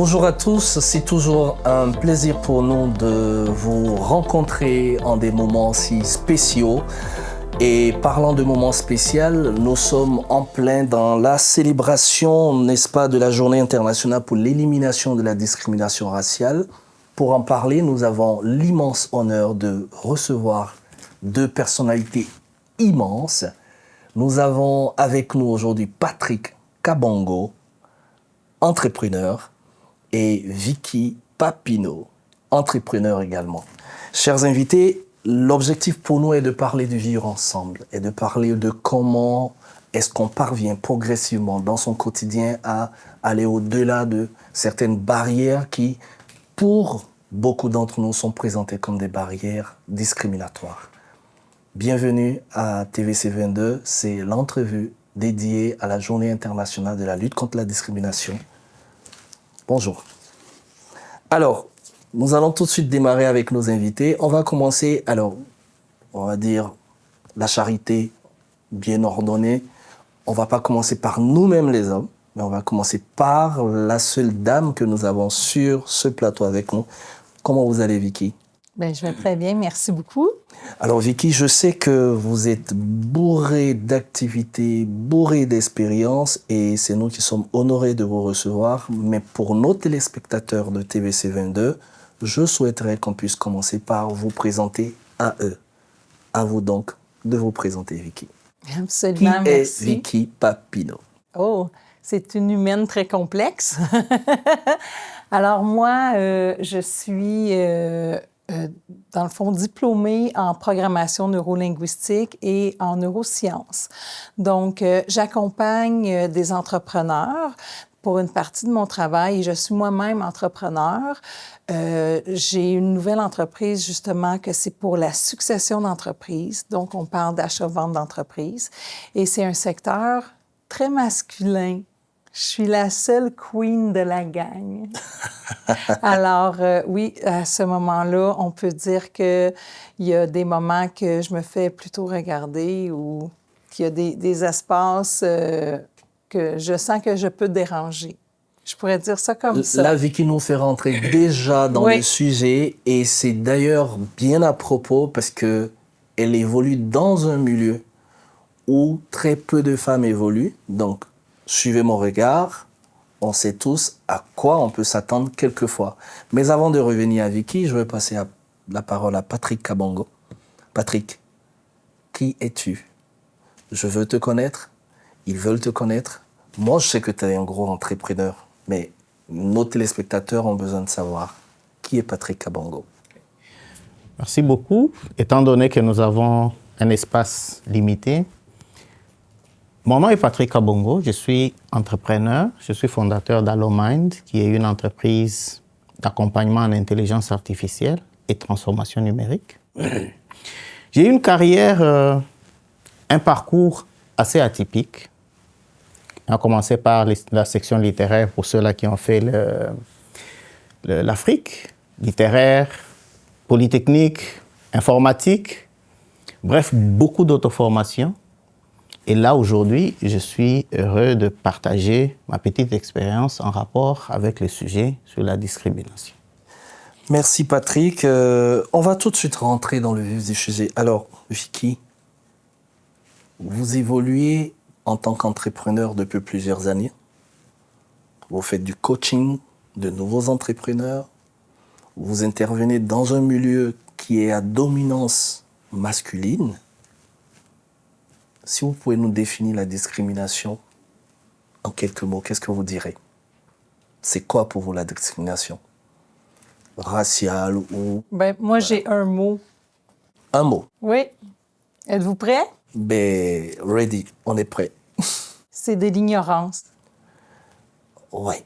Bonjour à tous, c'est toujours un plaisir pour nous de vous rencontrer en des moments si spéciaux. Et parlant de moments spéciaux, nous sommes en plein dans la célébration, n'est-ce pas, de la Journée internationale pour l'élimination de la discrimination raciale. Pour en parler, nous avons l'immense honneur de recevoir deux personnalités immenses. Nous avons avec nous aujourd'hui Patrick Kabongo, entrepreneur, et Vicky Papineau, entrepreneur également. Chers invités, l'objectif pour nous est de parler du vivre ensemble et de parler de comment est-ce qu'on parvient progressivement dans son quotidien à aller au-delà de certaines barrières qui, pour beaucoup d'entre nous, sont présentées comme des barrières discriminatoires. Bienvenue à TVC 22, c'est l'entrevue dédiée à la Journée internationale de la lutte contre la discrimination. Bonjour. Alors, nous allons tout de suite démarrer avec nos invités. On va commencer, on va dire, la charité bien ordonnée. On ne va pas commencer par nous-mêmes les hommes, mais on va commencer par la seule dame que nous avons sur ce plateau avec nous. Comment vous allez, Vicky? Bien, je vais très bien, merci beaucoup. Alors, Vicky, je sais que vous êtes bourrée d'activités, bourrée d'expériences, et c'est nous qui sommes honorés de vous recevoir. Mais pour nos téléspectateurs de TVC 22, je souhaiterais qu'on puisse commencer par vous présenter à eux. À vous donc de vous présenter, Vicky. Absolument, Qui merci. est Vicky Papineau? Oh, c'est une humaine très complexe. Alors moi, je suis... dans le fond, diplômée en programmation neurolinguistique et en neurosciences. Donc, j'accompagne des entrepreneurs pour une partie de mon travail et je suis moi-même entrepreneur. J'ai une nouvelle entreprise, justement, que c'est pour la succession d'entreprise. Donc, on parle d'achat-vente d'entreprise. Et c'est un secteur très masculin. Je suis la seule queen de la gang. Alors, oui, à ce moment-là, on peut dire qu'il y a des moments que je me fais plutôt regarder ou qu'il y a des espaces que je sens que je peux déranger. Je pourrais dire ça comme ça. La Vicky nous fait rentrer déjà dans Oui. le sujet et c'est d'ailleurs bien à propos parce que elle évolue dans un milieu où très peu de femmes évoluent. Donc, suivez mon regard, on sait tous à quoi on peut s'attendre quelquefois. Mais avant de revenir à Vicky, je vais passer la parole à Patrick Kabongo. Patrick, qui es-tu? Je veux te connaître, ils veulent te connaître. Moi, je sais que tu es un gros entrepreneur, mais nos téléspectateurs ont besoin de savoir qui est Patrick Kabongo. Merci beaucoup. Étant donné que nous avons un espace limité, mon nom est Patrick Kabongo, je suis entrepreneur, je suis fondateur d'AlloMind, qui est une entreprise d'accompagnement en intelligence artificielle et transformation numérique. J'ai eu une carrière, un parcours assez atypique. On a commencé par la section littéraire pour ceux-là qui ont fait l'Afrique, littéraire, polytechnique, informatique, bref, beaucoup d'auto-formation. Et là, aujourd'hui, je suis heureux de partager ma petite expérience en rapport avec le sujet sur la discrimination. Merci Patrick. On va tout de suite rentrer dans le vif du sujet. Alors, Vicky, vous évoluez en tant qu'entrepreneur depuis plusieurs années. Vous faites du coaching de nouveaux entrepreneurs. Vous intervenez dans un milieu qui est à dominance masculine. Si vous pouvez nous définir la discrimination en quelques mots, qu'est-ce que vous direz? C'est quoi pour vous la discrimination? Raciale ou... Bien, moi, j'ai un mot. Un mot. Oui. Êtes-vous prêts? Ben, ready, on est prêt. C'est de l'ignorance. Oui.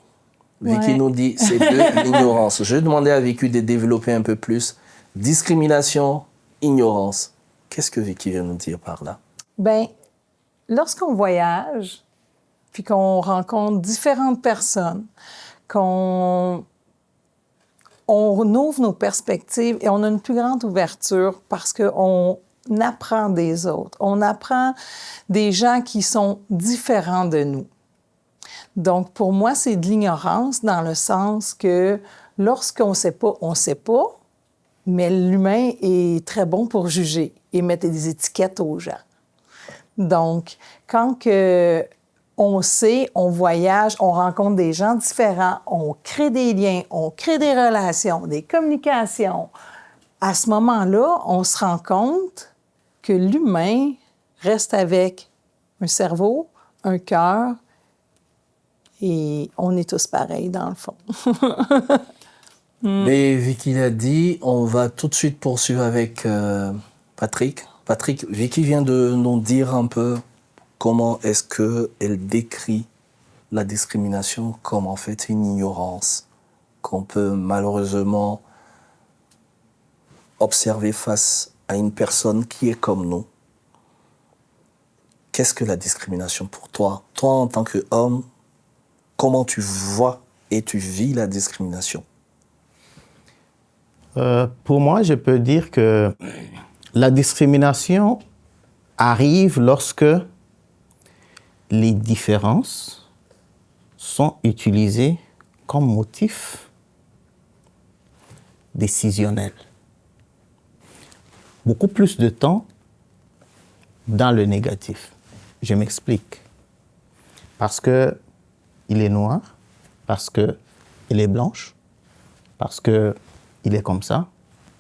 Vicky Ouais. nous dit c'est de l'ignorance. Je vais demander à Vicky de développer un peu plus. Discrimination, ignorance. Qu'est-ce que Vicky veut nous dire par là? Bien, lorsqu'on voyage, puis qu'on rencontre différentes personnes, qu'on ouvre nos perspectives et on a une plus grande ouverture parce qu'on apprend des autres. On apprend des gens qui sont différents de nous. Donc, pour moi, c'est de l'ignorance dans le sens que lorsqu'on ne sait pas, on ne sait pas, mais l'humain est très bon pour juger et mettre des étiquettes aux gens. Donc, quand on sait, on voyage, on rencontre des gens différents, on crée des liens, on crée des relations, des communications, à ce moment-là, on se rend compte que l'humain reste avec un cerveau, un cœur, et on est tous pareils dans le fond. Mais Vicky l'a dit, on va tout de suite poursuivre avec Patrick. Patrick, Vicky vient de nous dire un peu comment est-ce qu'elle décrit la discrimination comme en fait une ignorance qu'on peut malheureusement observer face à une personne qui est comme nous. Qu'est-ce que la discrimination pour toi? Toi, en tant qu'homme, comment tu vois et tu vis la discrimination? Pour moi, je peux dire que la discrimination arrive lorsque les différences sont utilisées comme motif décisionnel. Beaucoup plus de temps dans le négatif. Je m'explique. Parce que il est noir, parce que il est blanche, parce que il est comme ça,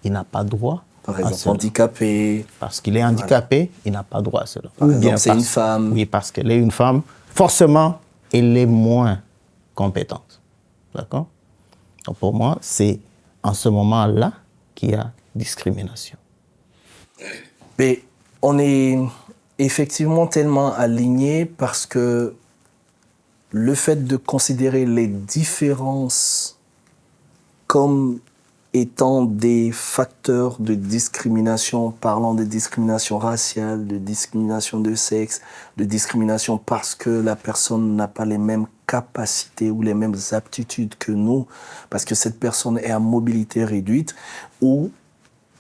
il n'a pas droit. Par exemple, handicapé. Parce qu'il est handicapé, il n'a pas droit à cela. Par exemple, c'est une femme. Oui, parce qu'elle est une femme. Forcément, elle est moins compétente. D'accord? Donc pour moi, c'est en ce moment-là qu'il y a discrimination. Mais on est effectivement tellement alignés parce que le fait de considérer les différences comme étant des facteurs de discrimination, parlant de discrimination raciale, de discrimination de sexe, de discrimination parce que la personne n'a pas les mêmes capacités ou les mêmes aptitudes que nous, parce que cette personne est à mobilité réduite, ou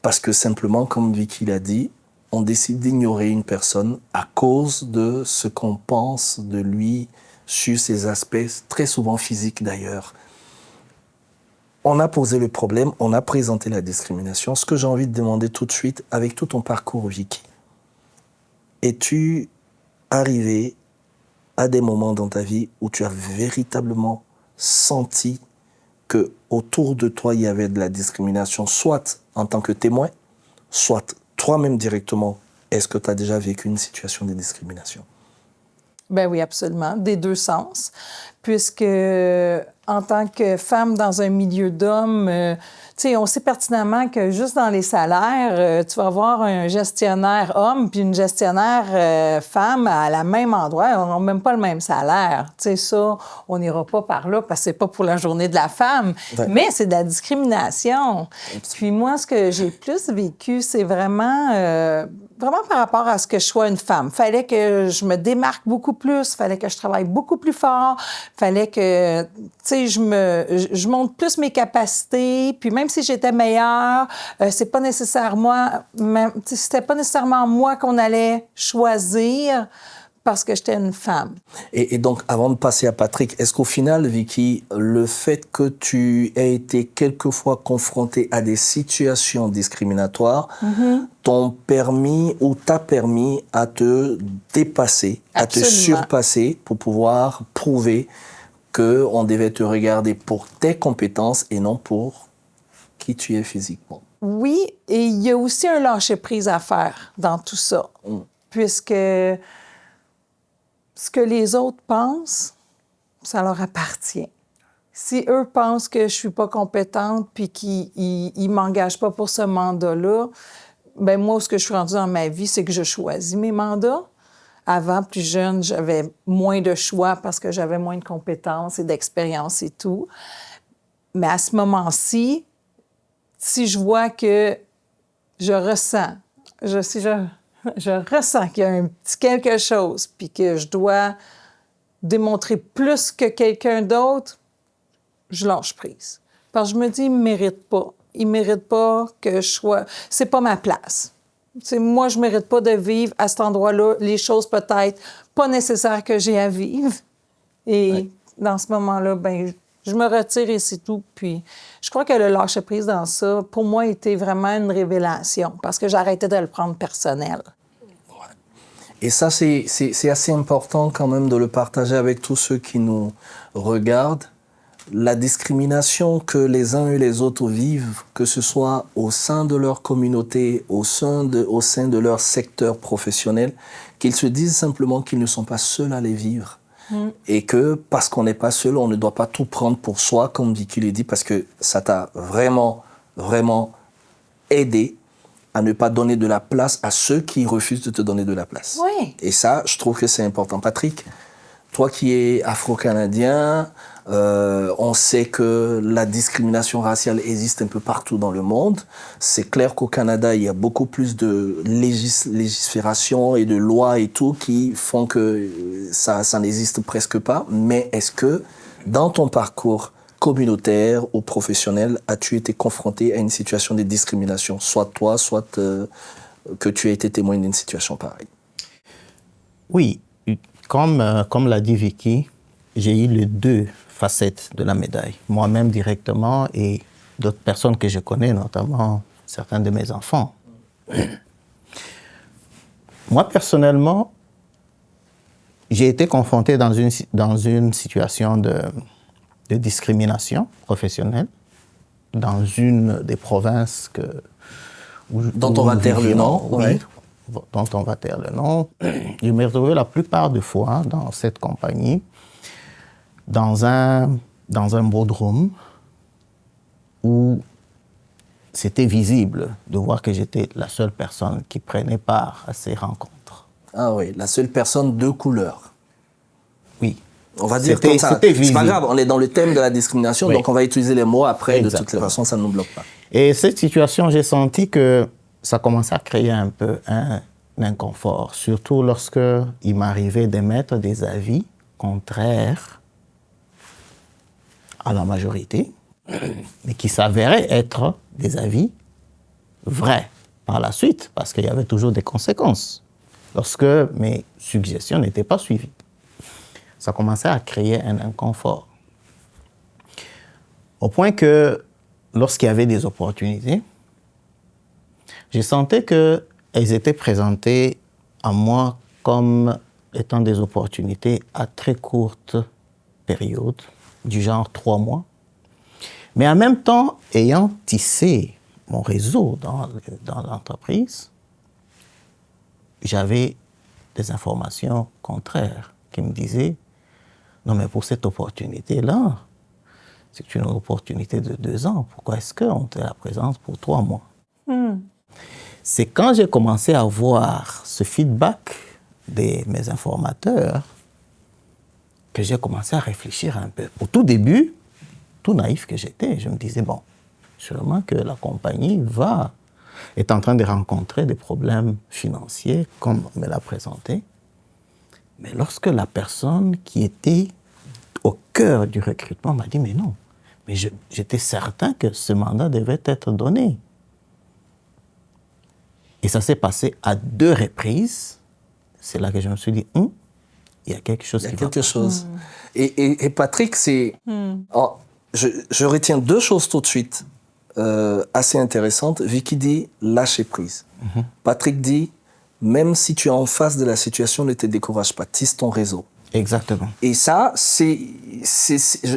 parce que simplement, comme Vicky l'a dit, on décide d'ignorer une personne à cause de ce qu'on pense de lui sur ses aspects, très souvent physiques d'ailleurs. On a posé le problème, on a présenté la discrimination. Ce que j'ai envie de demander tout de suite, avec tout ton parcours, Vicky, es-tu arrivé à des moments dans ta vie où tu as véritablement senti que autour de toi, il y avait de la discrimination, soit en tant que témoin, soit toi-même directement? Est-ce que tu as déjà vécu une situation de discrimination? Ben oui, absolument, des deux sens, puisque en tant que femme dans un milieu d'hommes, tu sais, on sait pertinemment que juste dans les salaires, tu vas avoir un gestionnaire homme puis une gestionnaire femme à la même endroit, on n'a même pas le même salaire. Tu sais, ça, on n'ira pas par là parce que c'est pas pour la journée de la femme, Ouais. mais c'est de la discrimination. Puis moi, ce que j'ai plus vécu, c'est vraiment par rapport à ce que je sois une femme. Fallait que je me démarque beaucoup plus, fallait que je travaille beaucoup plus fort, fallait que, tu sais, je montre plus mes capacités, puis même si j'étais meilleure, c'était pas nécessairement moi qu'on allait choisir parce que j'étais une femme. Et donc, avant de passer à Patrick, est-ce qu'au final, Vicky, le fait que tu aies été quelquefois confrontée à des situations discriminatoires t'ont permis ou t'a permis à te dépasser, à te surpasser pour pouvoir prouver qu'on devait te regarder pour tes compétences et non pour qui tu es physiquement? Oui, et il y a aussi un lâcher-prise à faire dans tout ça, puisque ce que les autres pensent, ça leur appartient. Si eux pensent que je suis pas compétente puis qu'ils ne m'engagent pas pour ce mandat-là, ben moi, ce que je suis rendue dans ma vie, c'est que je choisis mes mandats. Avant, plus jeune, j'avais moins de choix parce que j'avais moins de compétences et d'expérience et tout. Mais à ce moment-ci, si je vois que je ressens qu'il y a un petit quelque chose puis que je dois démontrer plus que quelqu'un d'autre, je lâche prise. Parce que je me dis, il ne mérite pas. Il ne mérite pas que je sois... C'est pas ma place. T'sais, moi, je ne mérite pas de vivre à cet endroit-là les choses peut-être pas nécessaires que j'ai à vivre. Et dans ce moment-là, ben, je me retire et c'est tout. Puis je crois que le lâcher-prise dans ça, pour moi, était vraiment une révélation parce que j'arrêtais de le prendre personnel. Et ça, c'est assez important quand même de le partager avec tous ceux qui nous regardent. La discrimination que les uns et les autres vivent, que ce soit au sein de leur communauté, au sein de leur secteur professionnel, qu'ils se disent simplement qu'ils ne sont pas seuls à les vivre. Et que parce qu'on n'est pas seul, on ne doit pas tout prendre pour soi, comme Vicky l'a dit, parce que ça t'a vraiment, vraiment aidé à ne pas donner de la place à ceux qui refusent de te donner de la place. Oui. Et ça, je trouve que c'est important. Patrick, toi qui es afro-canadien, on sait que la discrimination raciale existe un peu partout dans le monde. C'est clair qu'au Canada, il y a beaucoup plus de légifération et de lois et tout qui font que ça n'existe presque pas. Mais est-ce que dans ton parcours communautaire ou professionnel, as-tu été confronté à une situation de discrimination, soit toi, soit que tu as été témoin d'une situation pareille? Oui, comme l'a dit Vicky, j'ai eu les deux facettes de la médaille. Moi-même directement et d'autres personnes que je connais, notamment certains de mes enfants. Moi, personnellement, j'ai été confronté dans une situation de discrimination professionnelle dans une des provinces dont on va taire le nom. Oui, dont on va taire le nom. Je me retrouvais la plupart du fois dans cette compagnie, dans un boardroom où c'était visible de voir que j'étais la seule personne qui prenait part à ces rencontres. Ah oui, la seule personne de couleur. Oui. On va dire comme ça. C'est pas grave, on est dans le thème de la discrimination, oui. Donc on va utiliser les mots après. Exactement. De toutes les façons, ça ne nous bloque pas. Et cette situation, j'ai senti que ça commençait à créer un peu un inconfort, surtout lorsque il m'arrivait d'émettre des avis contraires à la majorité, mais qui s'avéraient être des avis vrais par la suite, parce qu'il y avait toujours des conséquences lorsque mes suggestions n'étaient pas suivies. Ça commençait à créer un inconfort. Au point que, lorsqu'il y avait des opportunités, je sentais qu'elles étaient présentées à moi comme étant des opportunités à très courte période, du genre 3 mois. Mais en même temps, ayant tissé mon réseau dans l'entreprise, j'avais des informations contraires qui me disaient « Non, mais pour cette opportunité-là, c'est une opportunité de 2 ans. Pourquoi est-ce qu'on te la présente pour 3 mois? C'est quand j'ai commencé à voir ce feedback de mes informateurs que j'ai commencé à réfléchir un peu. Au tout début, tout naïf que j'étais, je me disais, bon, sûrement que la compagnie est en train de rencontrer des problèmes financiers, comme on me l'a présenté. Mais lorsque la personne qui était au cœur du recrutement m'a dit, mais non, mais j'étais certain que ce mandat devait être donné. Et ça s'est passé à 2 reprises. C'est là que je me suis dit, il y a quelque chose qui va pas. Il y a quelque chose. Et Patrick, c'est... Oh, je retiens 2 choses tout de suite assez intéressantes. Vicky dit lâcher prise. Patrick dit, même si tu es en face de la situation, ne te décourage pas, tisse ton réseau. Exactement. Et ça,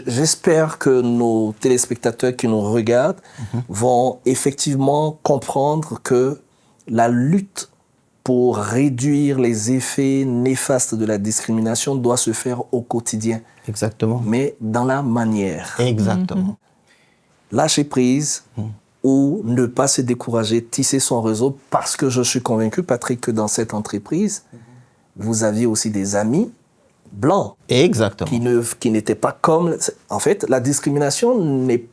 j'espère que nos téléspectateurs qui nous regardent vont effectivement comprendre que la lutte pour réduire les effets néfastes de la discrimination doit se faire au quotidien. Exactement. Mais dans la manière. Exactement. Lâcher prise ou ne pas se décourager, tisser son réseau, parce que je suis convaincu, Patrick, que dans cette entreprise, vous aviez aussi des amis blancs. Exactement. Qui n'étaient pas comme... En fait, la discrimination n'est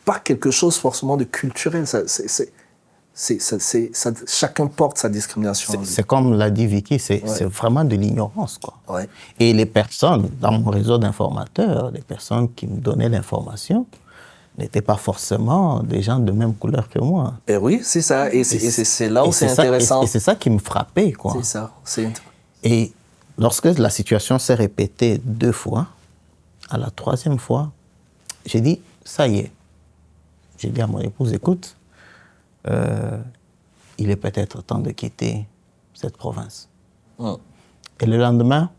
pas quelque chose forcément de culturel. Chacun porte sa discrimination. C'est comme l'a dit Vicky, c'est vraiment de l'ignorance, quoi. Ouais. Et les personnes, dans mon réseau d'informateurs, les personnes qui me donnaient l'information, n'étaient pas forcément des gens de même couleur que moi. Et oui, c'est ça. Et c'est là où c'est intéressant. Et c'est ça qui me frappait, quoi. C'est ça. Et lorsque la situation s'est répétée 2 fois, À la 3e fois, j'ai dit, ça y est. J'ai dit à mon épouse, écoute, il est peut-être temps de quitter cette province. Et le lendemain,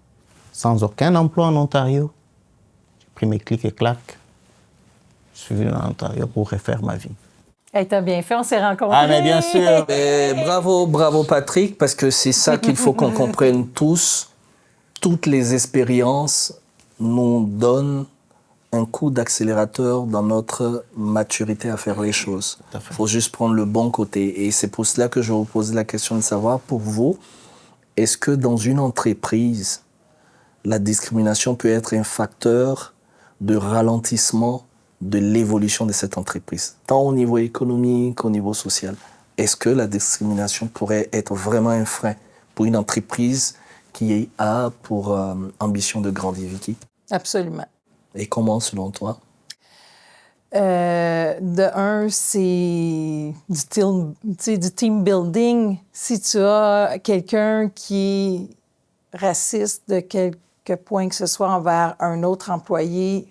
sans aucun emploi en Ontario, j'ai pris mes clics et claques. Je suis venu en Ontario pour refaire ma vie. Hey, t'as bien fait, on s'est rencontrés. Ah, mais bien sûr. Et bravo Patrick, parce que c'est ça qu'il faut qu'on comprenne tous. Toutes les expériences nous donnent un coup d'accélérateur dans notre maturité à faire les choses. Il faut juste prendre le bon côté. Et c'est pour cela que je vous pose la question de savoir, pour vous, est-ce que dans une entreprise, la discrimination peut être un facteur de ralentissement de l'évolution de cette entreprise, tant au niveau économique qu'au niveau social? Est-ce que la discrimination pourrait être vraiment un frein pour une entreprise qui a pour ambition de grandir, Vicky? Absolument. Et comment, selon toi? De un, c'est du team building. Si tu as quelqu'un qui est raciste de quelque point que ce soit envers un autre employé,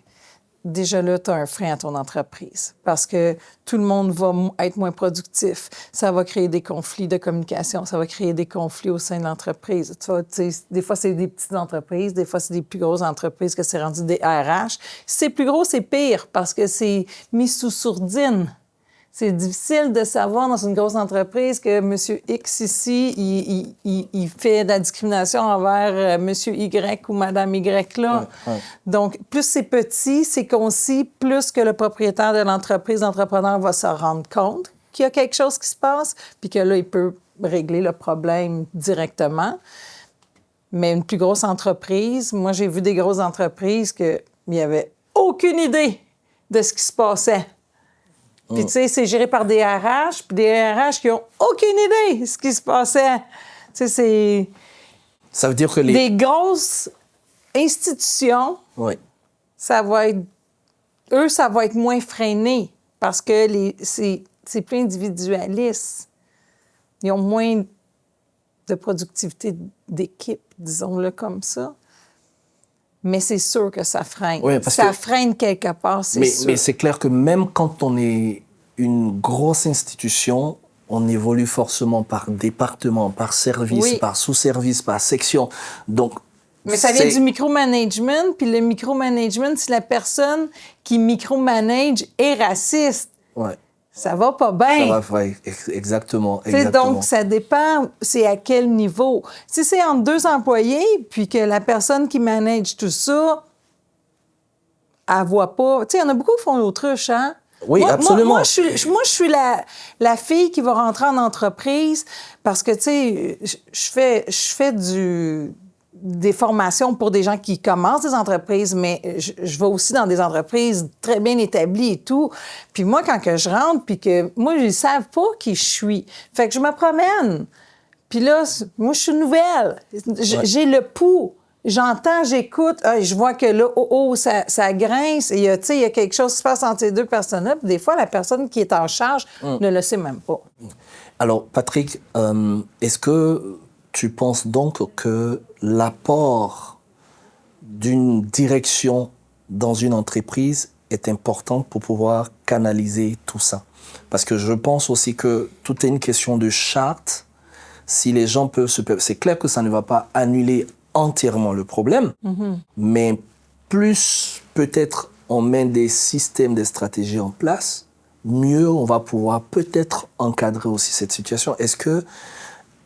déjà là, tu as un frein à ton entreprise parce que tout le monde va être moins productif. Ça va créer des conflits de communication, ça va créer des conflits au sein de l'entreprise. Tu vois, des fois, c'est des petites entreprises, des fois, c'est des plus grosses entreprises que c'est rendu des RH. Si c'est plus gros, c'est pire parce que c'est mis sous sourdine. C'est difficile de savoir dans une grosse entreprise que M. X ici, il fait de la discrimination envers M. Y ou Mme Y là. Ouais. Donc, plus c'est petit, c'est concis, plus que le propriétaire de l'entreprise, l'entrepreneur va se rendre compte qu'il y a quelque chose qui se passe, puis que là, il peut régler le problème directement. Mais une plus grosse entreprise, moi, j'ai vu des grosses entreprises qu'il n'y avait aucune idée de ce qui se passait. Puis, tu sais, c'est géré par des RH, puis des RH qui n'ont aucune idée de ce qui se passait. Tu sais, c'est... Ça veut dire que des grosses institutions, oui. Ça va être moins freiné parce que c'est plus individualiste. Ils ont moins de productivité d'équipe, disons-le comme ça. Mais c'est sûr que ça freine. Oui, ça freine quelque part, c'est sûr. Mais c'est clair que même quand on est une grosse institution, on évolue forcément par département, par service, par sous-service, par section. Donc, mais ça vient du micromanagement, puis le micromanagement, si la personne qui micromanage est raciste, ça va pas bien. Ça va, exactement. Donc, ça dépend, c'est à quel niveau. Si c'est entre 2 employés, puis que la personne qui manage tout ça, elle voit pas... Tu sais, il y en a beaucoup qui font l'autruche, hein? Oui, absolument. Moi, je suis la fille qui va rentrer en entreprise parce que, tu sais, je fais des formations pour des gens qui commencent des entreprises, mais je vais aussi dans des entreprises très bien établies et tout. Puis moi, quand que je rentre, puis que moi, ils ne savent pas qui je suis. Fait que je me promène. Puis là, moi, je suis nouvelle. J'ai le pouls. J'entends, j'écoute, je vois que là, ça grince. Et, tu sais, il y a quelque chose qui se passe entre ces 2 personnes-là. Puis des fois, la personne qui est en charge ne le sait même pas. Alors, Patrick, est-ce que tu penses donc que l'apport d'une direction dans une entreprise est important pour pouvoir canaliser tout ça? Parce que je pense aussi que tout est une question de charte. Si les gens peuvent c'est clair que ça ne va pas annuler entièrement le problème, mais plus peut-être on met des systèmes, des stratégies en place, mieux on va pouvoir peut-être encadrer aussi cette situation. Est-ce que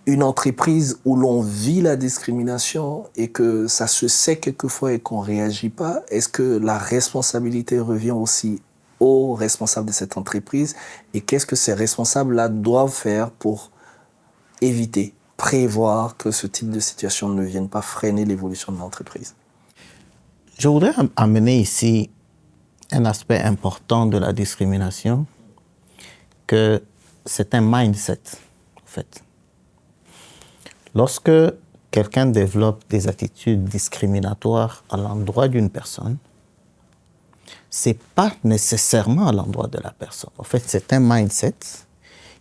une entreprise où l'on vit la discrimination et que ça se sait quelquefois et qu'on ne réagit pas, est-ce que la responsabilité revient aussi aux responsables de cette entreprise? Et qu'est-ce que ces responsables-là doivent faire pour éviter, prévoir que ce type de situation ne vienne pas freiner l'évolution de l'entreprise? Je voudrais amener ici un aspect important de la discrimination, que c'est un mindset, en fait. Lorsque quelqu'un développe des attitudes discriminatoires à l'endroit d'une personne, ce n'est pas nécessairement à l'endroit de la personne. En fait, c'est un mindset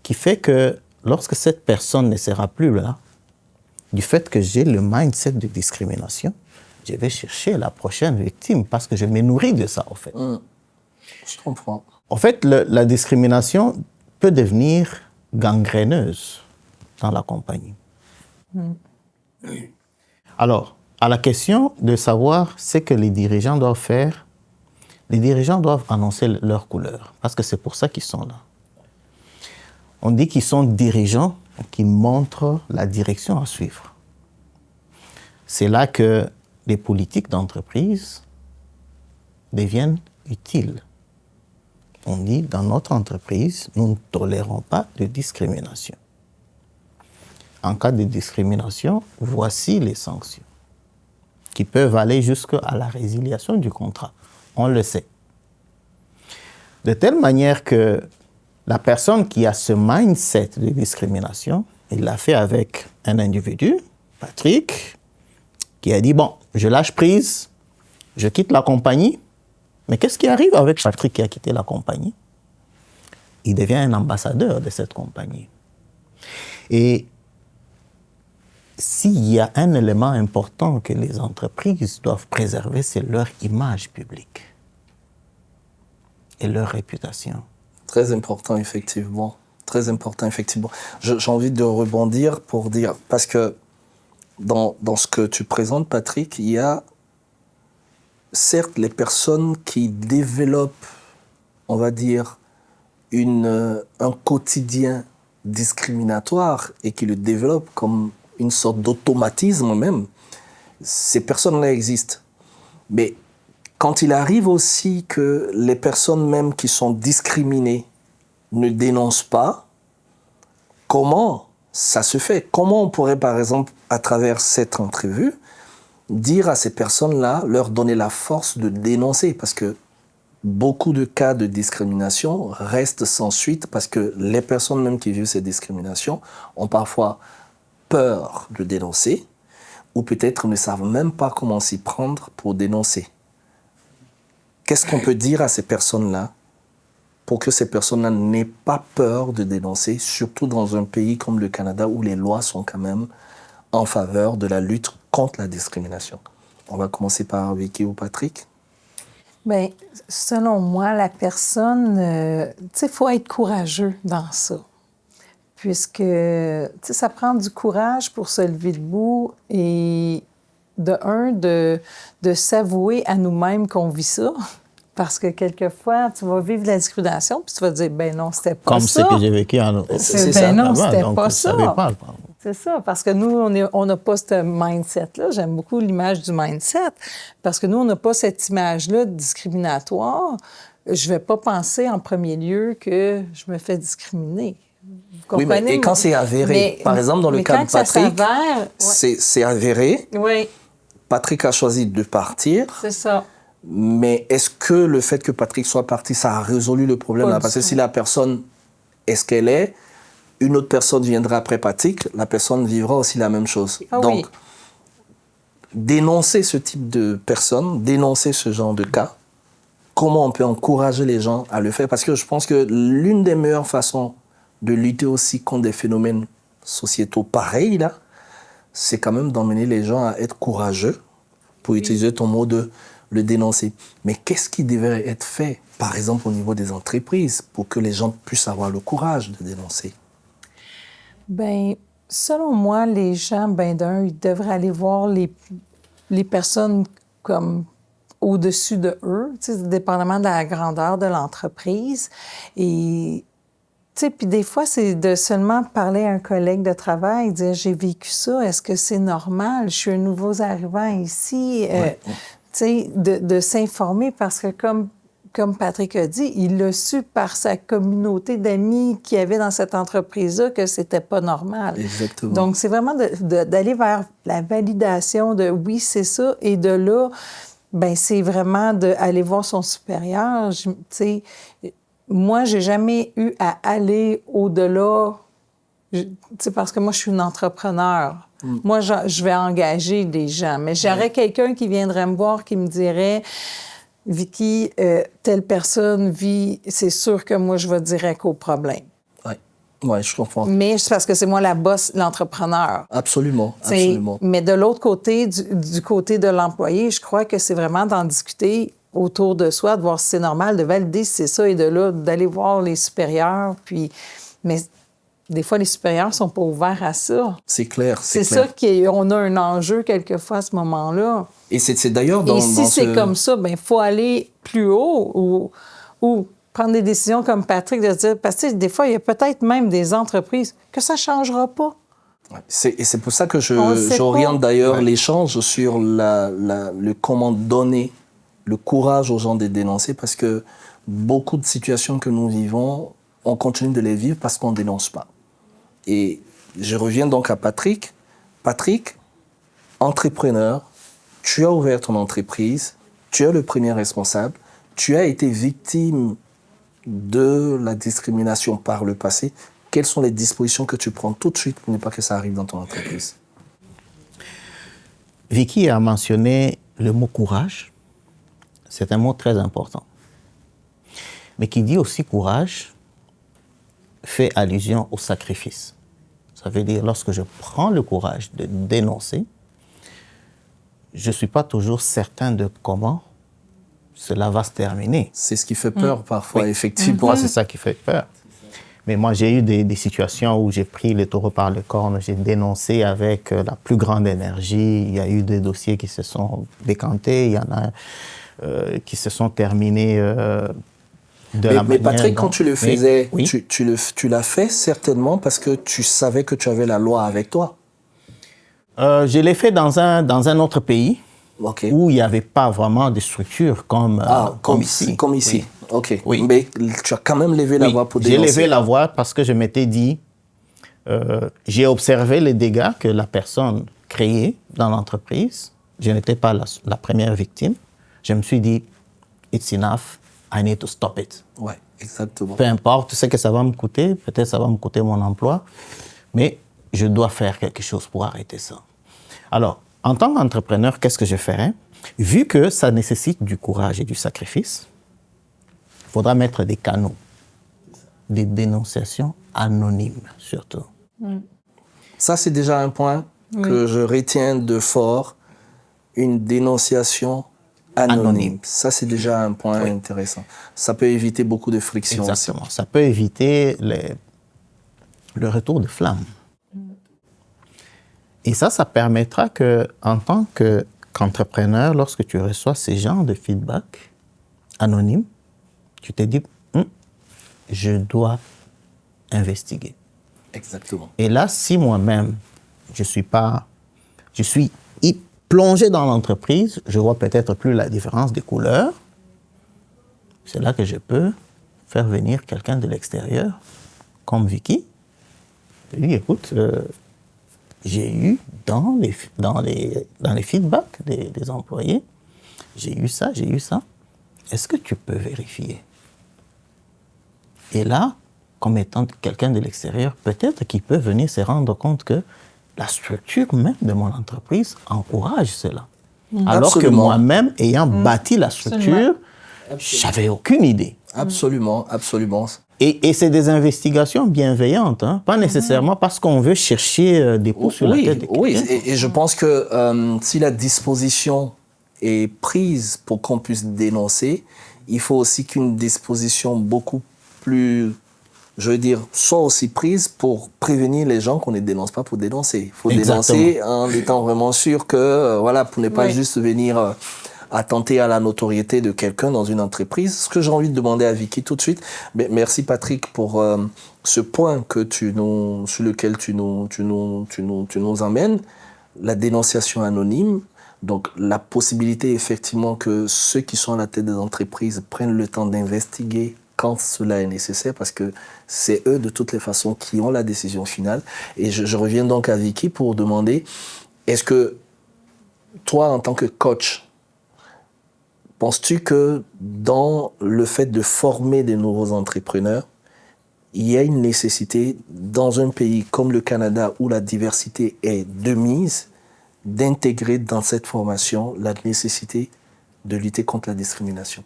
qui fait que lorsque cette personne ne sera plus là, du fait que j'ai le mindset de discrimination, je vais chercher la prochaine victime parce que je me nourris de ça, en fait. Je comprends. En fait, la discrimination peut devenir gangréneuse dans la compagnie. Alors, à la question de savoir ce que les dirigeants doivent faire, les dirigeants doivent annoncer leur couleur, parce que c'est pour ça qu'ils sont là. On dit qu'ils sont dirigeants, qu'ils montrent la direction à suivre. C'est là que les politiques d'entreprise deviennent utiles. On dit, dans notre entreprise, nous ne tolérons pas de discrimination. En cas de discrimination, voici les sanctions qui peuvent aller jusqu'à la résiliation du contrat. On le sait. De telle manière que la personne qui a ce mindset de discrimination, il l'a fait avec un individu, Patrick, qui a dit, bon, je lâche prise, je quitte la compagnie. Mais qu'est-ce qui arrive avec Patrick qui a quitté la compagnie? Il devient un ambassadeur de cette compagnie. Et s'il y a un élément important que les entreprises doivent préserver, c'est leur image publique et leur réputation. Très important, effectivement. Très important, effectivement. J'ai envie de rebondir pour dire, parce que dans ce que tu présentes, Patrick, il y a certes les personnes qui développent, on va dire, un quotidien discriminatoire et qui le développent comme une sorte d'automatisme même. Ces personnes-là existent. Mais quand il arrive aussi que les personnes même qui sont discriminées ne dénoncent pas, comment ça se fait? Comment on pourrait, par exemple, à travers cette entrevue, dire à ces personnes-là, leur donner la force de dénoncer? Parce que beaucoup de cas de discrimination restent sans suite parce que les personnes même qui vivent ces discriminations ont parfois peur de dénoncer ou peut-être ne savent même pas comment s'y prendre pour dénoncer. Qu'est-ce qu'on peut dire à ces personnes-là pour que ces personnes-là n'aient pas peur de dénoncer, surtout dans un pays comme le Canada où les lois sont quand même en faveur de la lutte contre la discrimination? On va commencer par Vicky ou Patrick. Bien, selon moi, la personne, tu sais, il faut être courageux dans ça. Puisque, tu sais, ça prend du courage pour se lever debout et, de s'avouer à nous-mêmes qu'on vit ça. Parce que quelquefois, tu vas vivre la discrimination, puis tu vas te dire, ben non, c'était pas comme ça. Comme ce que j'ai vécu en c'est ben non, c'était donc, pas ça. Pas. C'est ça, parce que nous, on n'a pas ce mindset-là. J'aime beaucoup l'image du mindset, parce que nous, on n'a pas cette image-là discriminatoire. Je ne vais pas penser en premier lieu que je me fais discriminer. Oui, mais et quand c'est avéré, par exemple, dans le cas de Patrick, c'est avéré. Oui. Patrick a choisi de partir. C'est ça. Mais est-ce que le fait que Patrick soit parti, ça a résolu le problème là? Parce que si la personne est ce qu'elle est, une autre personne viendra après Patrick, la personne vivra aussi la même chose. Ah, donc, oui. Dénoncer ce type de personnes, dénoncer ce genre de cas, comment on peut encourager les gens à le faire? Parce que je pense que l'une des meilleures façons de lutter aussi contre des phénomènes sociétaux pareils, là, c'est quand même d'emmener les gens à être courageux, pour utiliser ton mot de le dénoncer. Mais qu'est-ce qui devrait être fait, par exemple, au niveau des entreprises, pour que les gens puissent avoir le courage de dénoncer? Bien, selon moi, les gens, ils devraient aller voir les personnes comme au-dessus de eux, dépendamment de la grandeur de l'entreprise. Et, puis des fois, c'est de seulement parler à un collègue de travail, dire « j'ai vécu ça, est-ce que c'est normal? Je suis un nouveau arrivant ici. » de s'informer parce que comme Patrick a dit, il l'a su par sa communauté d'amis qu'il y avait dans cette entreprise-là que c'était pas normal. Exactement. Donc, c'est vraiment d'aller vers la validation de « oui, c'est ça », et de là, c'est vraiment d'aller voir son supérieur. Moi, j'ai jamais eu à aller au-delà, parce que moi, je suis une entrepreneur. Moi, je vais engager des gens, mais j'aurais quelqu'un qui viendrait me voir, qui me dirait « Vicky, telle personne vit, c'est sûr que moi, je vais direct au problème. » Oui. Ouais, je comprends. Mais c'est parce que c'est moi la boss, l'entrepreneur. Absolument, T'sais, absolument. Mais de l'autre côté, du côté de l'employé, je crois que c'est vraiment d'en discuter autour de soi, de voir si c'est normal, de valider si c'est ça, et de là, d'aller voir les supérieurs. Puis, mais des fois, les supérieurs ne sont pas ouverts à ça. C'est clair, C'est clair. ça qu'on a un enjeu quelquefois à ce moment-là. Et c'est d'ailleurs dans Et si dans c'est ce... comme ça, bien, il faut aller plus haut ou prendre des décisions comme Patrick, de dire, parce que des fois, il y a peut-être même des entreprises que ça ne changera pas. Et c'est pour ça que On le sait j'oriente pas. d'ailleurs l'échange sur le comment donner le courage aux gens de dénoncer, parce que beaucoup de situations que nous vivons, on continue de les vivre parce qu'on ne dénonce pas. Et je reviens donc à Patrick. Patrick, entrepreneur, tu as ouvert ton entreprise, tu es le premier responsable, tu as été victime de la discrimination par le passé. Quelles sont les dispositions que tu prends tout de suite pour ne pas que ça arrive dans ton entreprise? Vicky a mentionné le mot courage. C'est un mot très important. Mais qui dit aussi courage fait allusion au sacrifice. Ça veut dire, lorsque je prends le courage de dénoncer, je ne suis pas toujours certain de comment cela va se terminer. C'est ce qui fait peur parfois, Oui. effectivement. Moi, c'est ça qui fait peur. Mais moi, j'ai eu des situations où j'ai pris les taureaux par les cornes, j'ai dénoncé avec la plus grande énergie. Il y a eu des dossiers qui se sont décantés, il y en a qui se sont terminés de la manière Mais Patrick, quand tu le faisais, oui. tu l'as fait certainement parce que tu savais que tu avais la loi avec toi. Je l'ai fait dans un autre pays. OK. Où il n'y avait pas vraiment de structure comme ici. Comme ici. Oui. OK. Oui. Mais tu as quand même levé la voix pour dénoncer. J'ai levé la voix parce que je m'étais dit, j'ai observé les dégâts que la personne créait dans l'entreprise. Je n'étais pas la première victime. Je me suis dit, it's enough, I need to stop it. Ouais, exactement. Peu importe ce que ça va me coûter, peut-être ça va me coûter mon emploi, mais je dois faire quelque chose pour arrêter ça. Alors, en tant qu'entrepreneur, qu'est-ce que je ferais? Vu que ça nécessite du courage et du sacrifice, il faudra mettre des canaux, des dénonciations anonymes surtout. Ça, c'est déjà un point que je retiens de fort, une dénonciation anonyme. Ça, c'est déjà un point intéressant. Ça peut éviter beaucoup de frictions. Exactement. Ça peut éviter le retour de flamme. Et ça permettra que, en tant qu'entrepreneur, lorsque tu reçois ces genres de feedback anonymes, tu te dis, je dois investiguer. Exactement. Et là, si moi-même, je suis plongé dans l'entreprise, je vois peut-être plus la différence des couleurs, c'est là que je peux faire venir quelqu'un de l'extérieur, comme Vicky. Je lui dis, écoute, j'ai eu dans les feedbacks des employés, j'ai eu ça. Est-ce que tu peux vérifier? Et là, comme étant quelqu'un de l'extérieur, peut-être qu'il peut venir se rendre compte que la structure même de mon entreprise encourage cela. Alors que moi-même, ayant bâti la structure, j'avais aucune idée. Absolument. Et c'est des investigations bienveillantes, hein? Pas nécessairement parce qu'on veut chercher des poux sur la tête de quelqu'un. Oui, et je pense que si la disposition est prise pour qu'on puisse dénoncer, il faut aussi qu'une disposition beaucoup plus, je veux dire, soit aussi prise pour prévenir les gens qu'on ne dénonce pas pour dénoncer. Il faut dénoncer en étant vraiment sûr que, pour ne pas juste venir attenter à la notoriété de quelqu'un dans une entreprise. Ce que j'ai envie de demander à Vicky tout de suite, merci Patrick pour ce point sur lequel tu nous emmènes, la dénonciation anonyme. Donc la possibilité effectivement que ceux qui sont à la tête des entreprises prennent le temps d'investiguer quand cela est nécessaire, parce que c'est eux de toutes les façons qui ont la décision finale. Et je reviens donc à Vicky pour demander, est-ce que toi en tant que coach, penses-tu que dans le fait de former des nouveaux entrepreneurs, il y a une nécessité, dans un pays comme le Canada où la diversité est de mise, d'intégrer dans cette formation la nécessité de lutter contre la discrimination?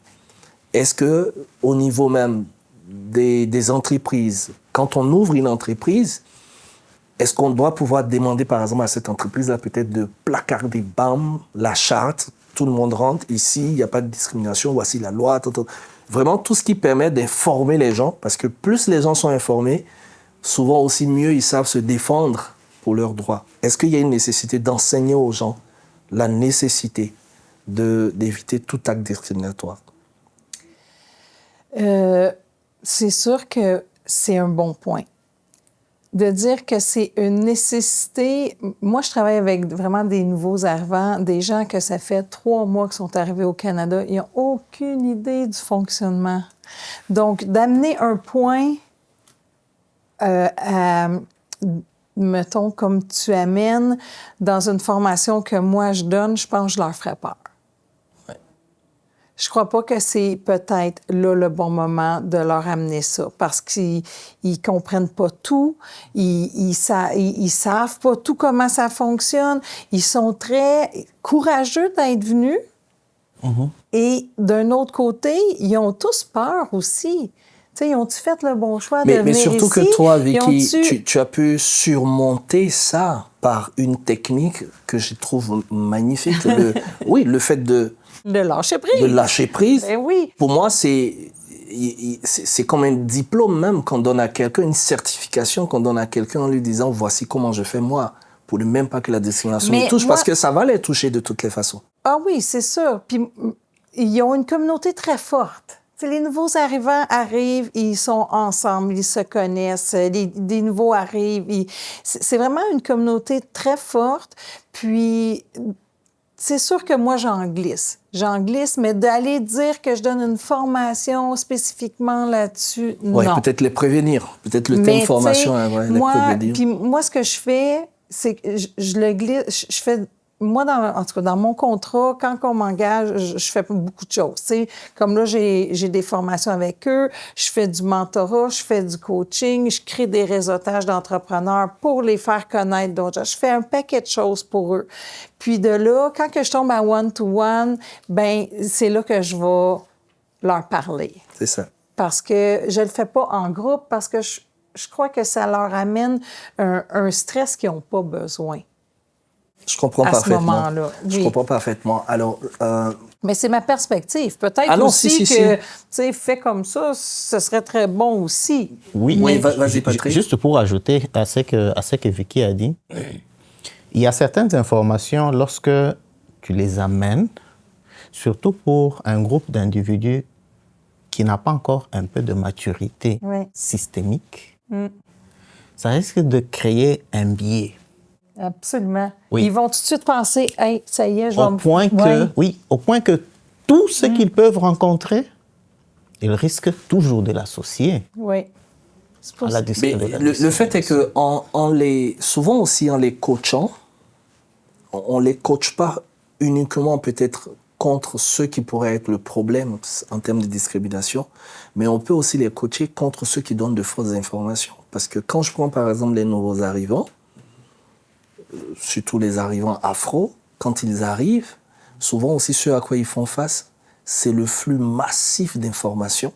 Est-ce que, au niveau même des entreprises. Quand on ouvre une entreprise, est-ce qu'on doit pouvoir demander, par exemple, à cette entreprise-là, peut-être de placarder, bam, la charte, tout le monde rentre, ici, il n'y a pas de discrimination, voici la loi, Vraiment, tout ce qui permet d'informer les gens, parce que plus les gens sont informés, souvent aussi mieux ils savent se défendre pour leurs droits. Est-ce qu'il y a une nécessité d'enseigner aux gens la nécessité d'éviter tout acte discriminatoire? C'est sûr que c'est un bon point. De dire que c'est une nécessité. Moi, je travaille avec vraiment des nouveaux arrivants, des gens que ça fait 3 mois qu'ils sont arrivés au Canada. Ils n'ont aucune idée du fonctionnement. Donc, d'amener un point mettons, comme tu amènes dans une formation que moi je donne, je pense que je leur ferais peur. Ouais. Je crois pas que c'est peut-être là le bon moment de leur amener ça parce qu'ils comprennent pas tout, ils savent pas tout comment ça fonctionne, ils sont très courageux d'être venus. Mm-hmm. Et d'un autre côté, ils ont tous peur aussi. Tu sais, ils ont-tu fait le bon choix de venir ici? Mais surtout que toi, Vicky, tu as pu surmonter ça par une technique que je trouve magnifique. Le fait de lâcher prise. De lâcher prise. Ben oui. Pour moi, c'est comme un diplôme même qu'on donne à quelqu'un, une certification qu'on donne à quelqu'un en lui disant « Voici comment je fais moi », pour ne même pas que la discrimination les touche, parce que ça va les toucher de toutes les façons. Ah oui, c'est sûr. Puis ils ont une communauté très forte. T'sais, les nouveaux arrivants arrivent, ils sont ensemble, ils se connaissent. Des nouveaux arrivent. C'est vraiment une communauté très forte. Puis, c'est sûr que moi, j'en glisse. Mais d'aller dire que je donne une formation spécifiquement là-dessus, ouais, non. Peut-être les prévenir. Peut-être le thème formation, les prévenir. Puis moi, ce que je fais, c'est que je le glisse. Je fais... Moi, en tout cas, dans mon contrat, quand on m'engage, je fais beaucoup de choses. T'sais. Comme là, j'ai des formations avec eux, je fais du mentorat, je fais du coaching, je crée des réseautages d'entrepreneurs pour les faire connaître d'autres. Je fais un paquet de choses pour eux. Puis de là, quand que je tombe à one-to-one, ben c'est là que je vais leur parler. C'est ça. Parce que je le fais pas en groupe, parce que je crois que ça leur amène un stress qu'ils n'ont pas besoin. Je comprends parfaitement. À ce moment-là, oui. Je comprends parfaitement. Alors, mais c'est ma perspective. Peut-être aussi que, tu sais, fait comme ça, ce serait très bon aussi. Oui, oui, vas-y, Patrick. Juste pour ajouter à ce que Vicky a dit, il y a certaines informations, lorsque tu les amènes, surtout pour un groupe d'individus qui n'a pas encore un peu de maturité systémique, ça risque de créer un biais. Absolument. Oui. Ils vont tout de suite penser, « Hey, ça y est, je vais au point que tout ce qu'ils peuvent rencontrer, ils risquent toujours de l'associer à la discrimination. Le fait est que souvent aussi en les coachant, on ne les coach pas uniquement peut-être contre ceux qui pourraient être le problème en termes de discrimination, mais on peut aussi les coacher contre ceux qui donnent de fausses informations. Parce que quand je prends par exemple les nouveaux arrivants, surtout les arrivants afro, quand ils arrivent, souvent aussi ce à quoi ils font face, c'est le flux massif d'informations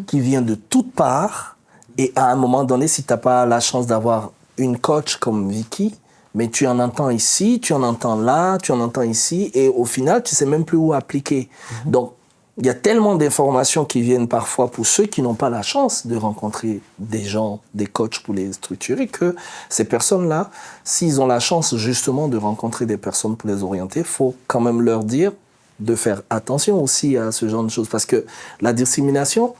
qui vient de toutes parts. Et à un moment donné, si tu n'as pas la chance d'avoir une coach comme Vicky, mais tu en entends ici, tu en entends là, tu en entends ici, et au final, tu ne sais même plus où appliquer. Donc, il y a tellement d'informations qui viennent parfois pour ceux qui n'ont pas la chance de rencontrer des gens, des coachs pour les structurer, que ces personnes-là, s'ils ont la chance justement de rencontrer des personnes pour les orienter, il faut quand même leur dire de faire attention aussi à ce genre de choses. Parce que la discrimination,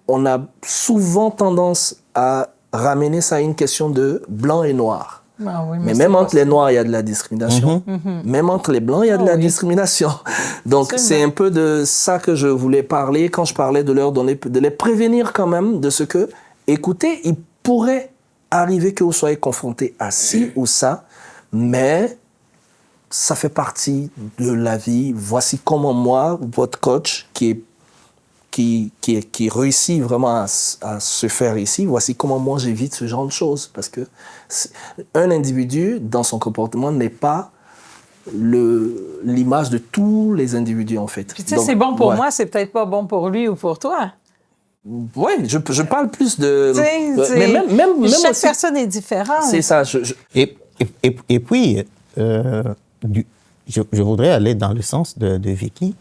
on a souvent tendance à ramener ça à une question de blanc et noir. Ah oui, mais même entre les noirs, il y a de la discrimination. Même entre les blancs, il y a de la discrimination. Donc, c'est un peu de ça que je voulais parler quand je parlais de leur donner, de les prévenir quand même de ce que, écoutez, il pourrait arriver que vous soyez confrontés à ci ou ça, mais ça fait partie de la vie. Voici comment moi, votre coach, qui réussit vraiment à se faire ici, voici comment moi j'évite ce genre de choses. Parce que un individu, dans son comportement, n'est pas l'image de tous les individus, en fait. Puis tu sais, c'est bon pour moi, c'est peut-être pas bon pour lui ou pour toi. Ouais, je parle plus de... Mais même chaque aussi, personne est différente. c'est ça. Et puis, je voudrais aller dans le sens de Vicky.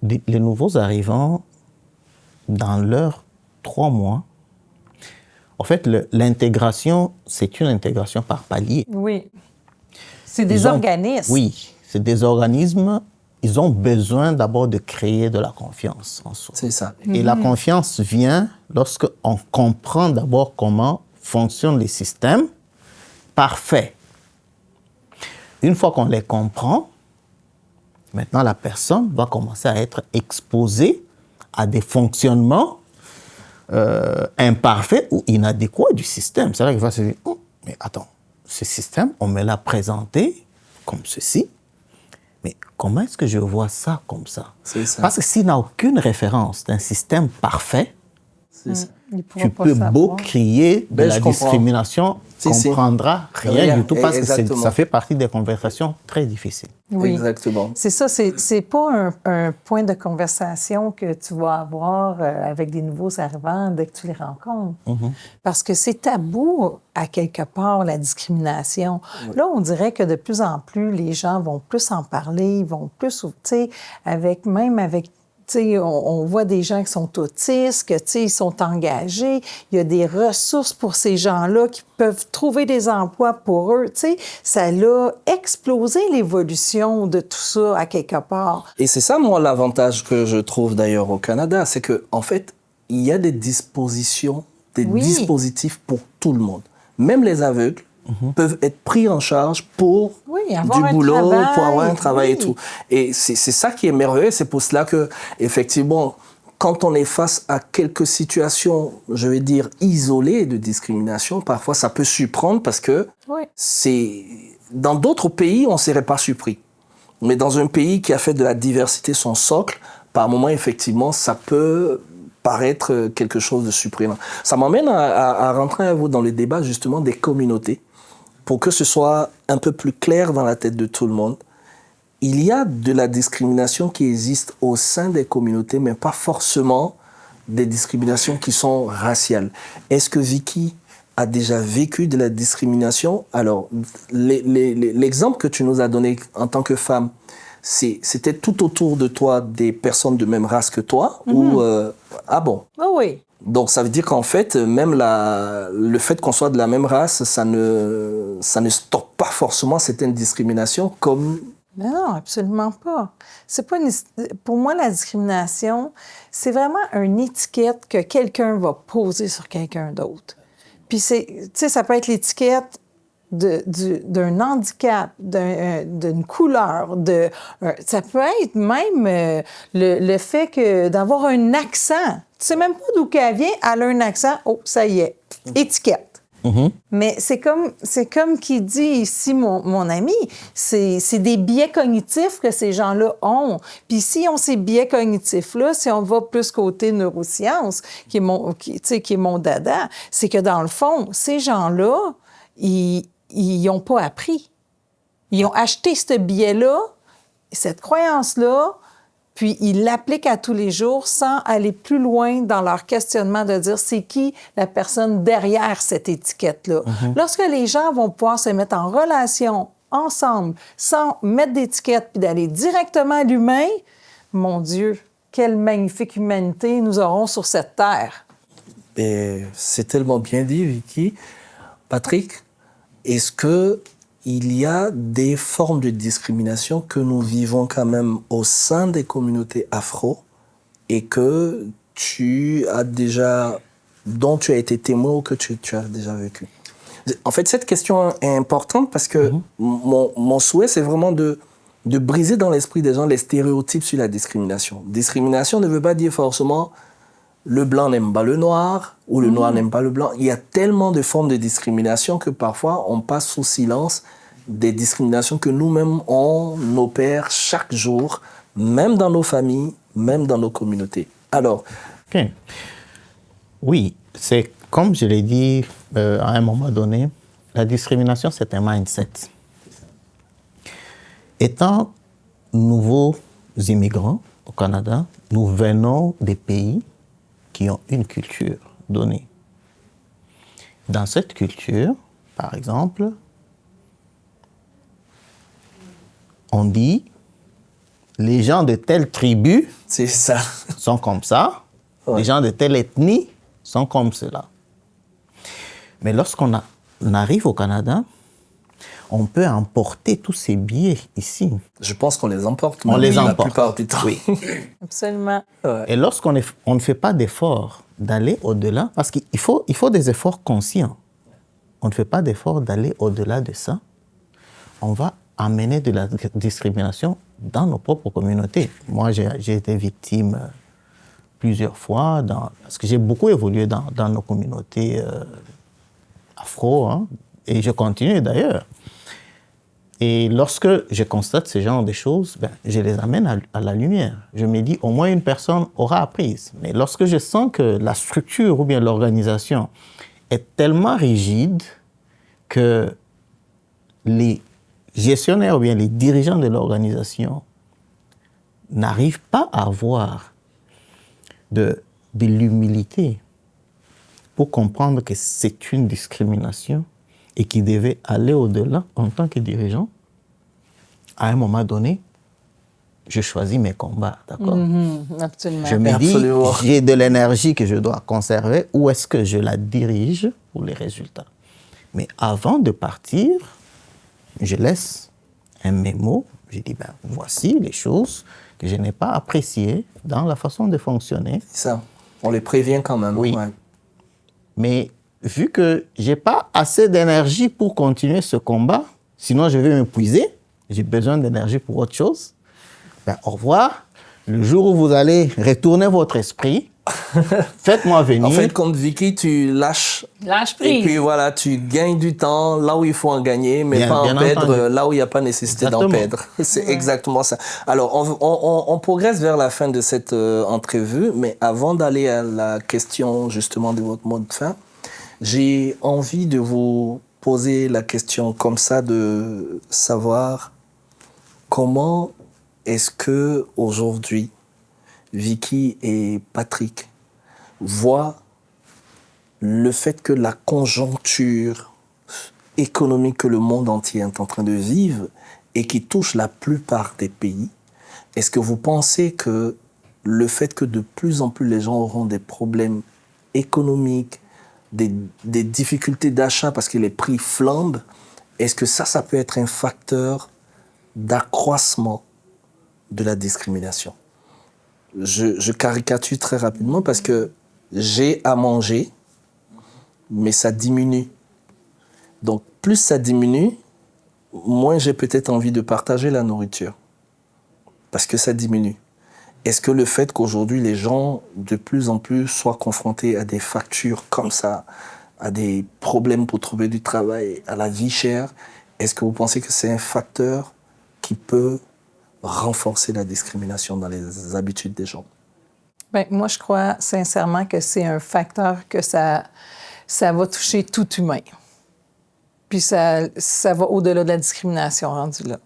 Les nouveaux arrivants, dans leurs 3 mois, en fait, l'intégration, c'est une intégration par palier. Oui. C'est des organismes. Oui, c'est des organismes. Ils ont besoin d'abord de créer de la confiance en soi. C'est ça. Et la confiance vient lorsqu'on comprend d'abord comment fonctionnent les systèmes parfaits. Une fois qu'on les comprend, maintenant la personne va commencer à être exposée à des fonctionnements imparfaits ou inadéquats du système. C'est là qu'il va se dire, oh, mais attends, ce système, on me l'a présenté comme ceci, mais comment est-ce que je vois ça comme ça? C'est ça. Parce que s'il n'a aucune référence d'un système parfait, C'est ça. tu peux beau crier de la discrimination, comprendra rien du tout parce que ça fait partie des conversations très difficiles. Oui. Exactement. C'est ça, c'est pas un point de conversation que tu vas avoir avec des nouveaux arrivants dès que tu les rencontres. Parce que c'est tabou, à quelque part, la discrimination. Oui. Là, on dirait que de plus en plus, les gens vont plus en parler, ils vont plus, tu sais, même avec on voit des gens qui sont autistes, que ils sont engagés. Il y a des ressources pour ces gens-là qui peuvent trouver des emplois pour eux. Ça a explosé l'évolution de tout ça à quelque part. Et c'est ça, moi, l'avantage que je trouve d'ailleurs au Canada, c'est qu'en fait, il y a des dispositions, des dispositifs pour tout le monde. Même les aveugles peuvent être pris en charge pour du boulot, pour avoir un travail et tout. Et c'est ça qui est merveilleux. C'est pour cela que, effectivement, quand on est face à quelques situations, je vais dire, isolées de discrimination, parfois ça peut surprendre parce que dans d'autres pays, on ne serait pas surpris. Mais dans un pays qui a fait de la diversité son socle, par moments, effectivement, ça peut paraître quelque chose de surprenant. Ça m'emmène à rentrer avec vous dans le débat, justement, des communautés. Pour que ce soit un peu plus clair dans la tête de tout le monde, il y a de la discrimination qui existe au sein des communautés, mais pas forcément des discriminations qui sont raciales. Est-ce que Vicky a déjà vécu de la discrimination? Alors, l'exemple que tu nous as donné en tant que femme, c'était tout autour de toi des personnes de même race que toi? Ou, ah bon? Oh oui. Donc, ça veut dire qu'en fait, même le fait qu'on soit de la même race, ça ne stoppe pas forcément certaines discriminations comme... Non, absolument pas. C'est pas pour moi, la discrimination, c'est vraiment une étiquette que quelqu'un va poser sur quelqu'un d'autre. Puis, ça peut être l'étiquette d'un handicap, d'une couleur, ça peut être même le fait d'avoir un accent. Tu sais même pas d'où qu'elle vient, elle a un accent, oh, ça y est, étiquette. Mais c'est comme qui dit ici mon ami, c'est des biais cognitifs que ces gens-là ont. Puis si on ces biais cognitifs-là, si on va plus côté neurosciences, qui est mon dada, c'est que dans le fond, ces gens-là, ils n'ont pas appris. Ils ont acheté ce biais-là, cette croyance-là, puis ils l'appliquent à tous les jours sans aller plus loin dans leur questionnement de dire c'est qui la personne derrière cette étiquette-là. Lorsque les gens vont pouvoir se mettre en relation ensemble sans mettre d'étiquette puis d'aller directement à l'humain, mon Dieu, quelle magnifique humanité nous aurons sur cette terre. Et c'est tellement bien dit, Vicky. Patrick, est-ce qu'il y a des formes de discrimination que nous vivons quand même au sein des communautés afro et que dont tu as été témoin ou que tu as déjà vécu? En fait, cette question est importante parce que mon souhait, c'est vraiment de briser dans l'esprit des gens les stéréotypes sur la discrimination. Discrimination ne veut pas dire forcément le blanc n'aime pas le noir ou le noir n'aime pas le blanc. Il y a tellement de formes de discrimination que parfois on passe sous silence des discriminations que nous-mêmes on opère chaque jour, même dans nos familles, même dans nos communautés. Alors, oui, c'est comme je l'ai dit à un moment donné, la discrimination c'est un mindset. Étant nouveaux immigrants au Canada, nous venons des pays qui ont une culture donnée. Dans cette culture, par exemple, on dit les gens de telle tribu C'est ça. sont comme ça, Ouais. les gens de telle ethnie sont comme cela. Mais lorsqu'on arrive au Canada, on peut emporter tous ces biais ici. Je pense qu'on les emporte. On même les la emporte. plupart du temps. Oui. Absolument. Ouais. Et lorsqu'on on ne fait pas d'efforts d'aller au-delà, parce qu'il faut des efforts conscients, on ne fait pas d'efforts d'aller au-delà de ça, on va amener de la discrimination dans nos propres communautés. Moi, j'ai été victime plusieurs fois, parce que j'ai beaucoup évolué dans nos communautés afro, hein, et je continue d'ailleurs. Et lorsque je constate ce genre de choses, je les amène à la lumière. Je me dis, au moins une personne aura appris. Mais lorsque je sens que la structure ou bien l'organisation est tellement rigide que les gestionnaires ou bien les dirigeants de l'organisation n'arrivent pas à avoir de l'humilité pour comprendre que c'est une discrimination et qu'ils devaient aller au-delà en tant que dirigeant, à un moment donné, je choisis mes combats, d'accord? Absolument. Je me Absolument. dis, j'ai de l'énergie que je dois conserver, où est-ce que je la dirige pour les résultats? Mais avant de partir, je laisse un mémo, je dis, voici les choses que je n'ai pas appréciées dans la façon de fonctionner. C'est ça. On les prévient quand même. Oui. Ouais. Mais vu que je n'ai pas assez d'énergie pour continuer ce combat, sinon je vais m'épuiser, j'ai besoin d'énergie pour autre chose, au revoir. Le jour où vous allez retourner votre esprit, faites-moi venir. En fait, comme Vicky, tu lâches. Lâche Et prise. puis voilà, tu gagnes du temps là où il faut en gagner, mais pas Bien en perdre entendu. là où il n'y a pas nécessité d'en Exactement. perdre. C'est exactement ça. Alors, on progresse vers la fin de cette entrevue, mais avant d'aller à la question justement de votre mot de fin, j'ai envie de vous poser la question comme ça, de savoir comment est-ce que aujourd'hui Vicky et Patrick voient le fait que la conjoncture économique que le monde entier est en train de vivre et qui touche la plupart des pays, est-ce que vous pensez que le fait que de plus en plus les gens auront des problèmes économiques, des difficultés d'achat parce que les prix flambent, est-ce que ça peut être un facteur d'accroissement de la discrimination? Je caricature très rapidement parce que j'ai à manger, mais ça diminue. Donc, plus ça diminue, moins j'ai peut-être envie de partager la nourriture. Parce que ça diminue. Est-ce que le fait qu'aujourd'hui, les gens, de plus en plus, soient confrontés à des factures comme ça, à des problèmes pour trouver du travail, à la vie chère, est-ce que vous pensez que c'est un facteur qui peut renforcer la discrimination dans les habitudes des gens? Bien, moi, je crois sincèrement que c'est un facteur que ça va toucher tout humain. Puis ça va au-delà de la discrimination rendu là.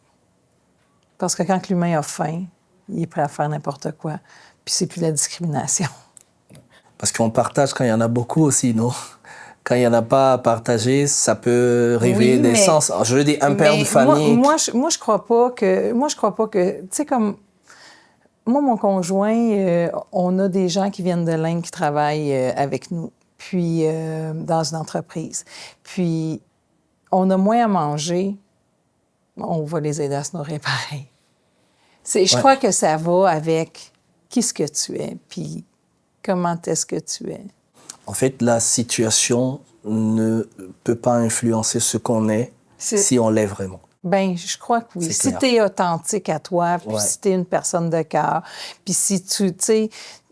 Parce que quand l'humain a faim, il est prêt à faire n'importe quoi. Puis c'est plus la discrimination. Parce qu'on partage quand il y en a beaucoup aussi, non? Quand il n'y en a pas à partager, ça peut réveiller des sens. Je veux dire, un père de famille... Moi, je crois pas que... Tu sais, comme... Moi, mon conjoint, on a des gens qui viennent de l'Inde qui travaillent avec nous, puis dans une entreprise. Puis, on a moins à manger, on va les aider à se nourrir pareil. Je crois que ça va avec qui ce que tu es, puis comment est-ce que tu es. En fait, la situation ne peut pas influencer ce qu'on est si on l'est vraiment. Bien, je crois que oui. Si tu es authentique à toi, puis si tu es une personne de cœur, puis si tu sais...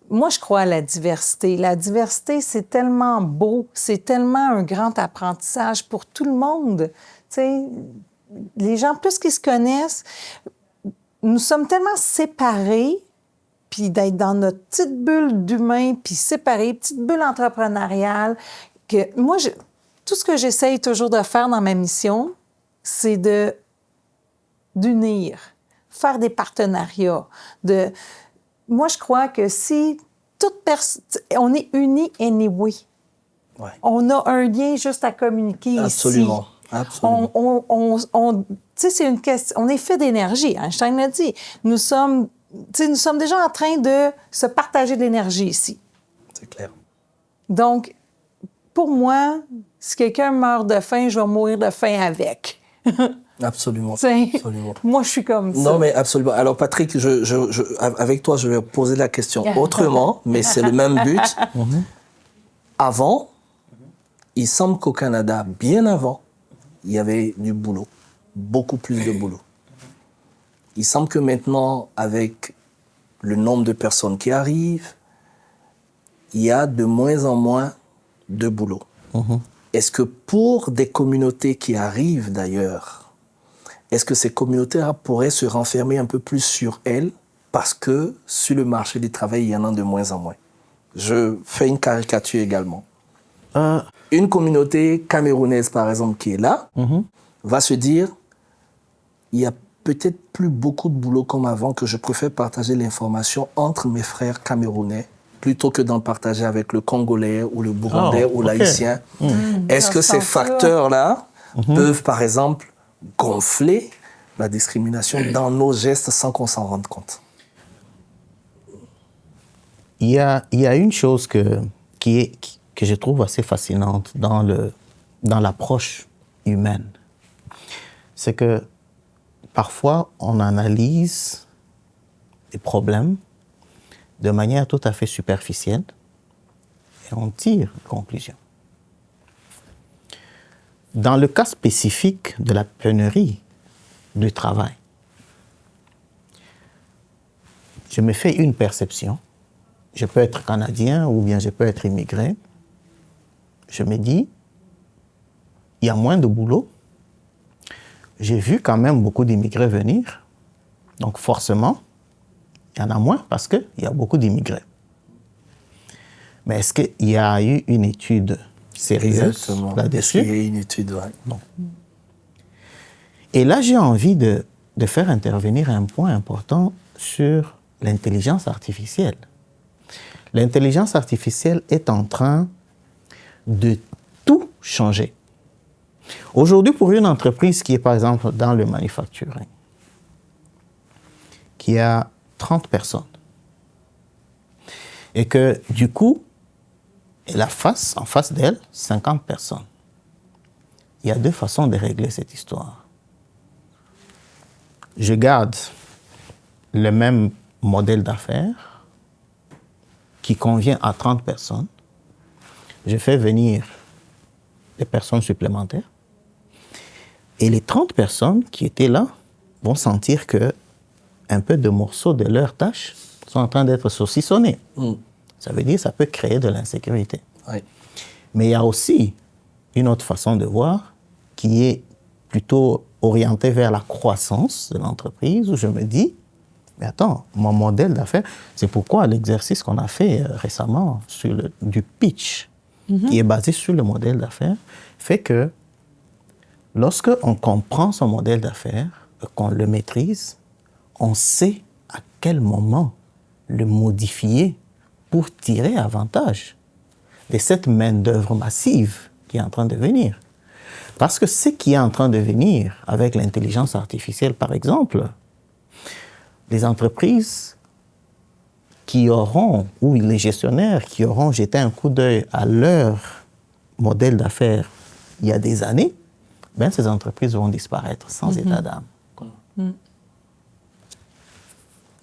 Moi, je crois à la diversité. La diversité, c'est tellement beau, c'est tellement un grand apprentissage pour tout le monde. Tu sais, les gens, plus qu'ils se connaissent, nous sommes tellement séparés, puis d'être dans notre petite bulle d'humains, puis séparés, petite bulle entrepreneuriale, que moi, tout ce que j'essaye toujours de faire dans ma mission, c'est d'unir, faire des partenariats. Moi, je crois que si on est unis anyway. Ouais. On a un lien juste à communiquer Absolument. ici. Absolument. Tu sais, c'est une question. On est fait d'énergie. Einstein l'a dit. Nous sommes déjà en train de se partager de l'énergie ici. C'est clair. Donc, pour moi, si quelqu'un meurt de faim, je vais mourir de faim avec. Absolument. Absolument. Moi, je suis comme ça. Non, mais absolument. Alors, Patrick, avec toi, je vais poser la question autrement, mais c'est le même but. Avant, il semble qu'au Canada, bien avant, il y avait du boulot, beaucoup plus de boulot. Il semble que maintenant, avec le nombre de personnes qui arrivent, il y a de moins en moins de boulot. Est-ce que pour des communautés qui arrivent d'ailleurs, est-ce que ces communautés pourraient se renfermer un peu plus sur elles parce que sur le marché du travail, il y en a de moins en moins? Je fais une caricature également. Une communauté camerounaise, par exemple, qui est là, va se dire, il y a peut-être plus beaucoup de boulot comme avant, que je préfère partager l'information entre mes frères camerounais plutôt que d'en partager avec le Congolais ou le Burundais ou l'Haïtien. Est-ce que ces facteurs-là peuvent, par exemple, gonfler la discrimination dans nos gestes sans qu'on s'en rende compte? Il y a une chose que je trouve assez fascinante dans l'approche humaine. C'est que parfois, on analyse des problèmes de manière tout à fait superficielle et on tire une conclusion. Dans le cas spécifique de la pénurie du travail, je me fais une perception. Je peux être Canadien ou bien je peux être immigré. Je me dis, il y a moins de boulot. J'ai vu quand même beaucoup d'immigrés venir. Donc forcément, il y en a moins parce qu'il y a beaucoup d'immigrés. Mais est-ce qu'il y a eu une étude sérieuse là-dessus? Est-ce qu'il y a eu une étude, ouais. Non. Et là, j'ai envie de faire intervenir un point important sur l'intelligence artificielle. L'intelligence artificielle est en train de tout changer. Aujourd'hui, pour une entreprise qui est, par exemple, dans le manufacturing, qui a 30 personnes, et que, du coup, elle a en face d'elle 50 personnes. Il y a deux façons de régler cette histoire. Je garde le même modèle d'affaires qui convient à 30 personnes. Je fais venir des personnes supplémentaires. Et les 30 personnes qui étaient là vont sentir que un peu de morceaux de leurs tâches sont en train d'être saucissonnés. Ça veut dire que ça peut créer de l'insécurité. Oui. Mais il y a aussi une autre façon de voir qui est plutôt orientée vers la croissance de l'entreprise, où je me dis, mais attends, mon modèle d'affaires, c'est pourquoi l'exercice qu'on a fait récemment sur du pitch, qui est basé sur le modèle d'affaires, fait que lorsque on comprend son modèle d'affaires, qu'on le maîtrise, on sait à quel moment le modifier pour tirer avantage de cette main-d'œuvre massive qui est en train de venir. Parce que ce qui est en train de venir avec l'intelligence artificielle, par exemple, les entreprises qui auront, ou les gestionnaires qui auront jeté un coup d'œil à leur modèle d'affaires il y a des années, ben ces entreprises vont disparaître sans état d'âme.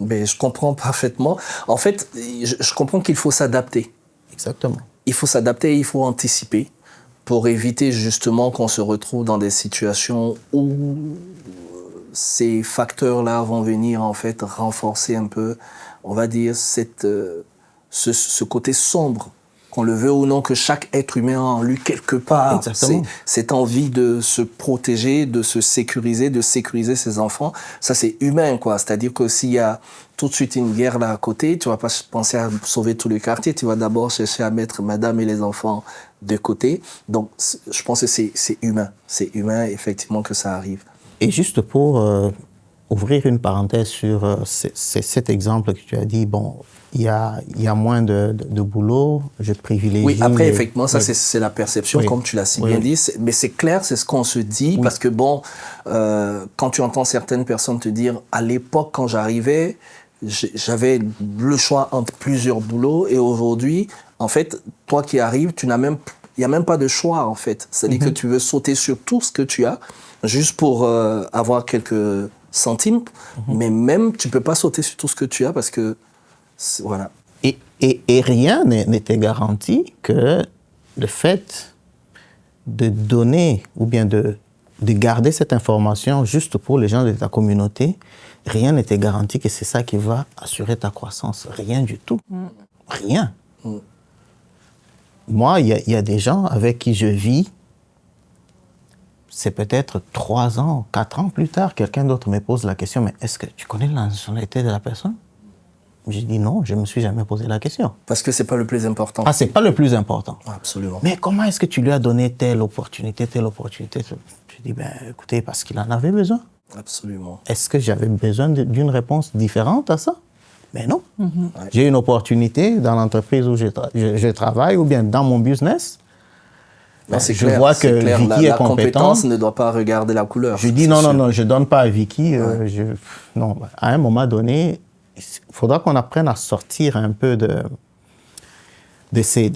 Mais je comprends parfaitement. En fait, je comprends qu'il faut s'adapter. Exactement. Il faut s'adapter, il faut anticiper pour éviter justement qu'on se retrouve dans des situations où ces facteurs-là vont venir en fait renforcer un peu, on va dire, ce côté sombre, qu'on le veut ou non, que chaque être humain a en lui quelque part. Cette envie de se protéger, de se sécuriser, de sécuriser ses enfants. Ça, c'est humain, quoi. C'est-à-dire que s'il y a tout de suite une guerre là à côté, tu vas pas penser à sauver tout le quartier. Tu vas d'abord chercher à mettre madame et les enfants de côté. Donc, je pense que c'est humain. C'est humain, effectivement, que ça arrive. Et juste pour ouvrir une parenthèse sur cet exemple que tu as dit. Bon, il y a moins de boulot, je privilégie... Oui, après, effectivement, ça, c'est la perception, comme tu l'as si bien dit. Mais c'est clair, c'est ce qu'on se dit, parce que, bon, quand tu entends certaines personnes te dire, à l'époque, quand j'arrivais, j'avais le choix entre plusieurs boulots, et aujourd'hui, en fait, toi qui arrives, il n'y a même pas de choix, en fait. C'est-à-dire que tu veux sauter sur tout ce que tu as, juste pour avoir quelques centimes, mais même, tu ne peux pas sauter sur tout ce que tu as, parce que, voilà. Et rien n'était garanti que le fait de donner ou bien de garder cette information juste pour les gens de ta communauté, rien n'était garanti que c'est ça qui va assurer ta croissance. Rien du tout. Rien. Moi, il y a des gens avec qui je vis, c'est peut-être 3 ans, 4 ans plus tard, quelqu'un d'autre me pose la question, mais est-ce que tu connais la nationalité de la personne? J'ai dit non, je ne me suis jamais posé la question. Parce que ce n'est pas le plus important. Ah, ce n'est pas le plus important. Absolument. Mais comment est-ce que tu lui as donné telle opportunité? Je dis, ben, écoutez, parce qu'il en avait besoin. Absolument. Est-ce que j'avais besoin d'une réponse différente à ça? Mais non. J'ai une opportunité dans l'entreprise où je travaille ou bien dans mon business. Non, c'est je clair, vois que clair. Vicky est compétente. La compétence ne doit pas regarder la couleur. Je dis non, je ne donne pas à Vicky. Non, à un moment donné, il faudra qu'on apprenne à sortir un peu de ces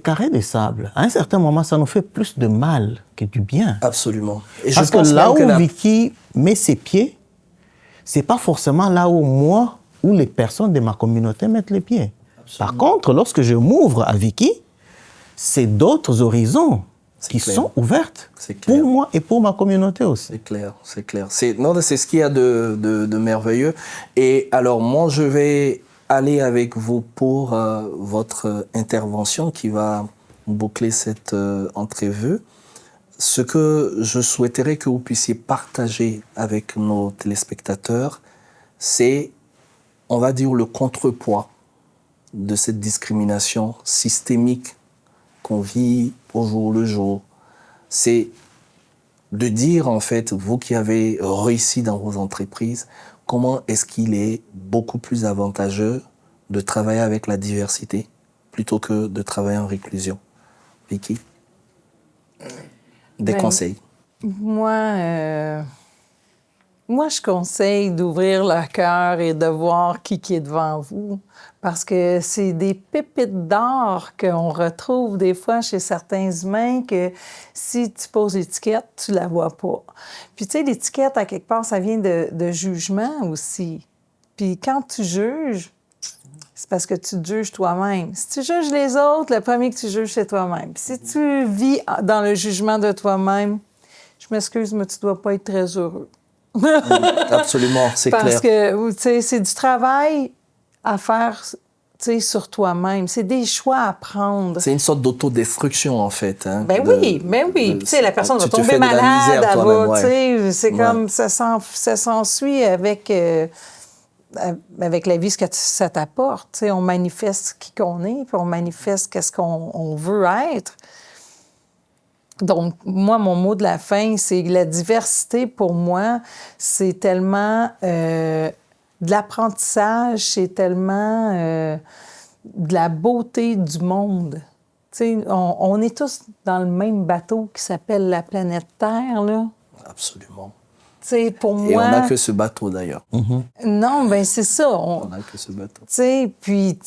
carrés de sable. À un certain moment, ça nous fait plus de mal que du bien. Absolument. Et parce que là où Vicky met ses pieds, ce n'est pas forcément là où moi ou les personnes de ma communauté mettent les pieds. Absolument. Par contre, lorsque je m'ouvre à Vicky, c'est d'autres horizons qui sont ouvertes pour moi et pour ma communauté aussi. C'est clair, c'est clair. C'est ce qu'il y a de merveilleux. Et alors, moi, je vais aller avec vous pour votre intervention qui va boucler cette entrevue. Ce que je souhaiterais que vous puissiez partager avec nos téléspectateurs, c'est, on va dire, le contrepoids de cette discrimination systémique qu'on vit au jour le jour. C'est de dire, en fait, vous qui avez réussi dans vos entreprises, comment est-ce qu'il est beaucoup plus avantageux de travailler avec la diversité plutôt que de travailler en réclusion. Vicky? Des conseils. Moi, je conseille d'ouvrir le cœur et de voir qui est devant vous. Parce que c'est des pépites d'or qu'on retrouve des fois chez certains humains que si tu poses l'étiquette, tu la vois pas. Puis tu sais, l'étiquette, à quelque part, ça vient de jugement aussi. Puis quand tu juges, c'est parce que tu te juges toi-même. Si tu juges les autres, le premier que tu juges, c'est toi-même. Puis si tu vis dans le jugement de toi-même, je m'excuse, mais tu dois pas être très heureux. Absolument, c'est clair. Parce que, tu sais, c'est du travail à faire, tu sais, sur toi-même. C'est des choix à prendre. C'est une sorte d'autodestruction, en fait. Hein, oui. Tu sais, la personne va tomber malade, elle va, tu sais, c'est comme, ça s'ensuit avec la vie, ce que ça t'apporte. Tu sais, on manifeste qui qu'on est, puis on manifeste qu'est-ce qu'on veut être. Donc, moi, mon mot de la fin, c'est la diversité, pour moi, c'est tellement de l'apprentissage, c'est tellement de la beauté du monde. Tu sais, on est tous dans le même bateau qui s'appelle la planète Terre, là. Absolument. Tu sais, pour moi... Et on n'a que ce bateau, d'ailleurs. Non, bien, c'est ça. On n'a que ce bateau. Tu sais, puis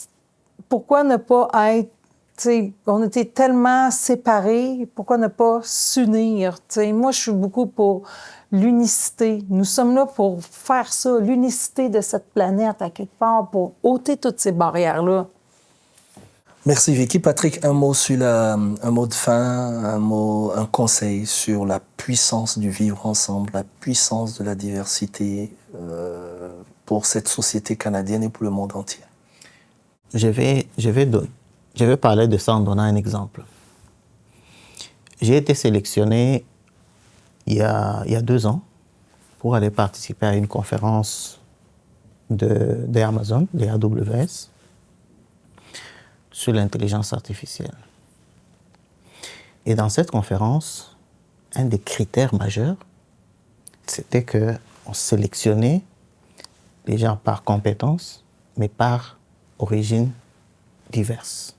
pourquoi ne pas être... T'sais, on était tellement séparés, pourquoi ne pas s'unir? Moi, je suis beaucoup pour l'unicité. Nous sommes là pour faire ça, l'unicité de cette planète, à quelque part, pour ôter toutes ces barrières-là. Merci, Vicky. Patrick, un mot de fin, un conseil sur la puissance du vivre ensemble, la puissance de la diversité pour cette société canadienne et pour le monde entier. Je vais parler de ça en donnant un exemple. J'ai été sélectionné il y a 2 ans pour aller participer à une conférence d'Amazon, de AWS, sur l'intelligence artificielle. Et dans cette conférence, un des critères majeurs, c'était on sélectionnait les gens par compétences, mais par origine diverse.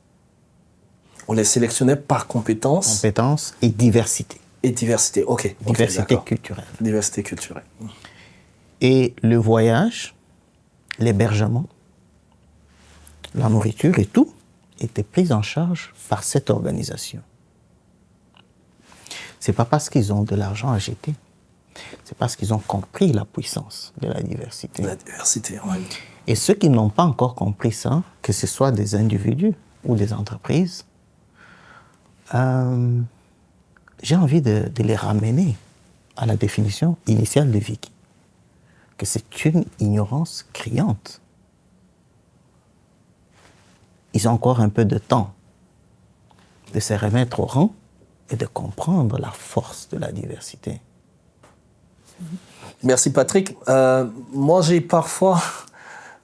On les sélectionnait par compétences Compétences et diversité. et diversité. OK. Diversité d'accord. culturelle. Diversité culturelle. Et le voyage, l'hébergement, la nourriture et tout était pris en charge par cette organisation. C'est pas parce qu'ils ont de l'argent à jeter, c'est parce qu'ils ont compris la puissance de la diversité. La diversité, oui. Et ceux qui n'ont pas encore compris ça, que ce soit des individus ou des entreprises, j'ai envie de les ramener à la définition initiale de Vicky, que c'est une ignorance criante. Ils ont encore un peu de temps de se remettre au rang et de comprendre la force de la diversité. Merci Patrick. Moi, j'ai parfois...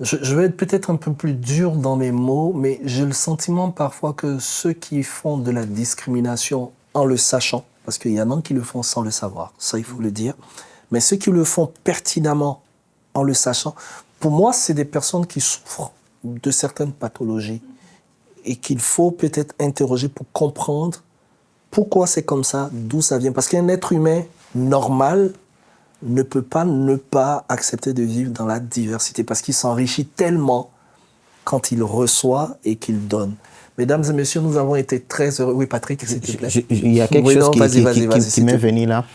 Je vais être peut-être un peu plus dur dans mes mots, mais j'ai le sentiment parfois que ceux qui font de la discrimination en le sachant, parce qu'il y en a qui le font sans le savoir, ça il faut le dire, mais ceux qui le font pertinemment en le sachant, pour moi, c'est des personnes qui souffrent de certaines pathologies et qu'il faut peut-être interroger pour comprendre pourquoi c'est comme ça, d'où ça vient. Parce qu'un être humain normal ne peut pas ne pas accepter de vivre dans la diversité parce qu'il s'enrichit tellement quand il reçoit et qu'il donne. Mesdames et messieurs, nous avons été très heureux. Oui, Patrick, s'il te plaît. Il y a quelque chose qui m'est venu là.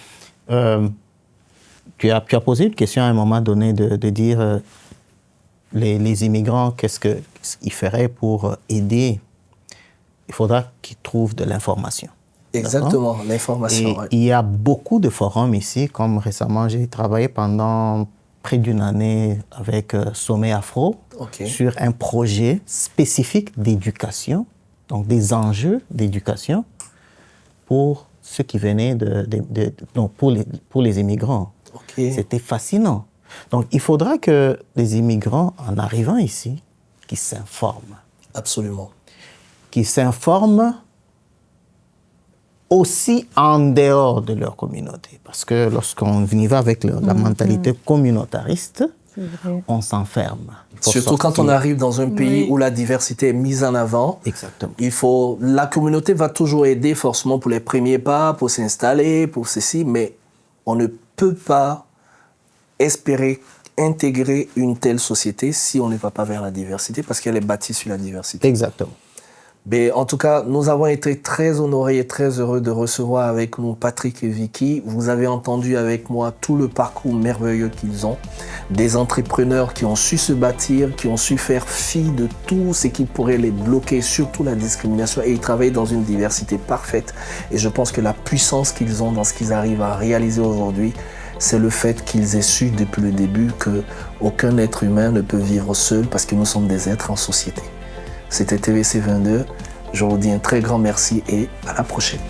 Tu as posé une question à un moment donné de dire les immigrants, qu'est-ce qu'ils feraient pour aider? Il faudra qu'ils trouvent de l'information. Exactement, l'information. Ouais. Il y a beaucoup de forums ici, comme récemment, j'ai travaillé pendant près d'une année avec Sommet Afro sur un projet spécifique d'éducation, donc des enjeux d'éducation pour ceux qui venaient pour les immigrants. C'était fascinant. Donc, il faudra que les immigrants, en arrivant ici, qu'ils s'informent. Absolument. Qu'ils s'informent aussi en dehors de leur communauté. Parce que lorsqu'on y va avec la mentalité communautariste, on s'enferme. Surtout quand on arrive dans un pays où la diversité est mise en avant. Exactement. La communauté va toujours aider forcément pour les premiers pas, pour s'installer, pour ceci, mais on ne peut pas espérer intégrer une telle société si on ne va pas vers la diversité, parce qu'elle est bâtie sur la diversité. Exactement. Mais en tout cas, nous avons été très honorés et très heureux de recevoir avec nous Patrick et Vicky. Vous avez entendu avec moi tout le parcours merveilleux qu'ils ont. Des entrepreneurs qui ont su se bâtir, qui ont su faire fi de tout ce qui pourrait les bloquer, surtout la discrimination. Et ils travaillent dans une diversité parfaite. Et je pense que la puissance qu'ils ont dans ce qu'ils arrivent à réaliser aujourd'hui, c'est le fait qu'ils aient su depuis le début qu'aucun être humain ne peut vivre seul parce que nous sommes des êtres en société. C'était TVC 22. Je vous dis un très grand merci et à la prochaine.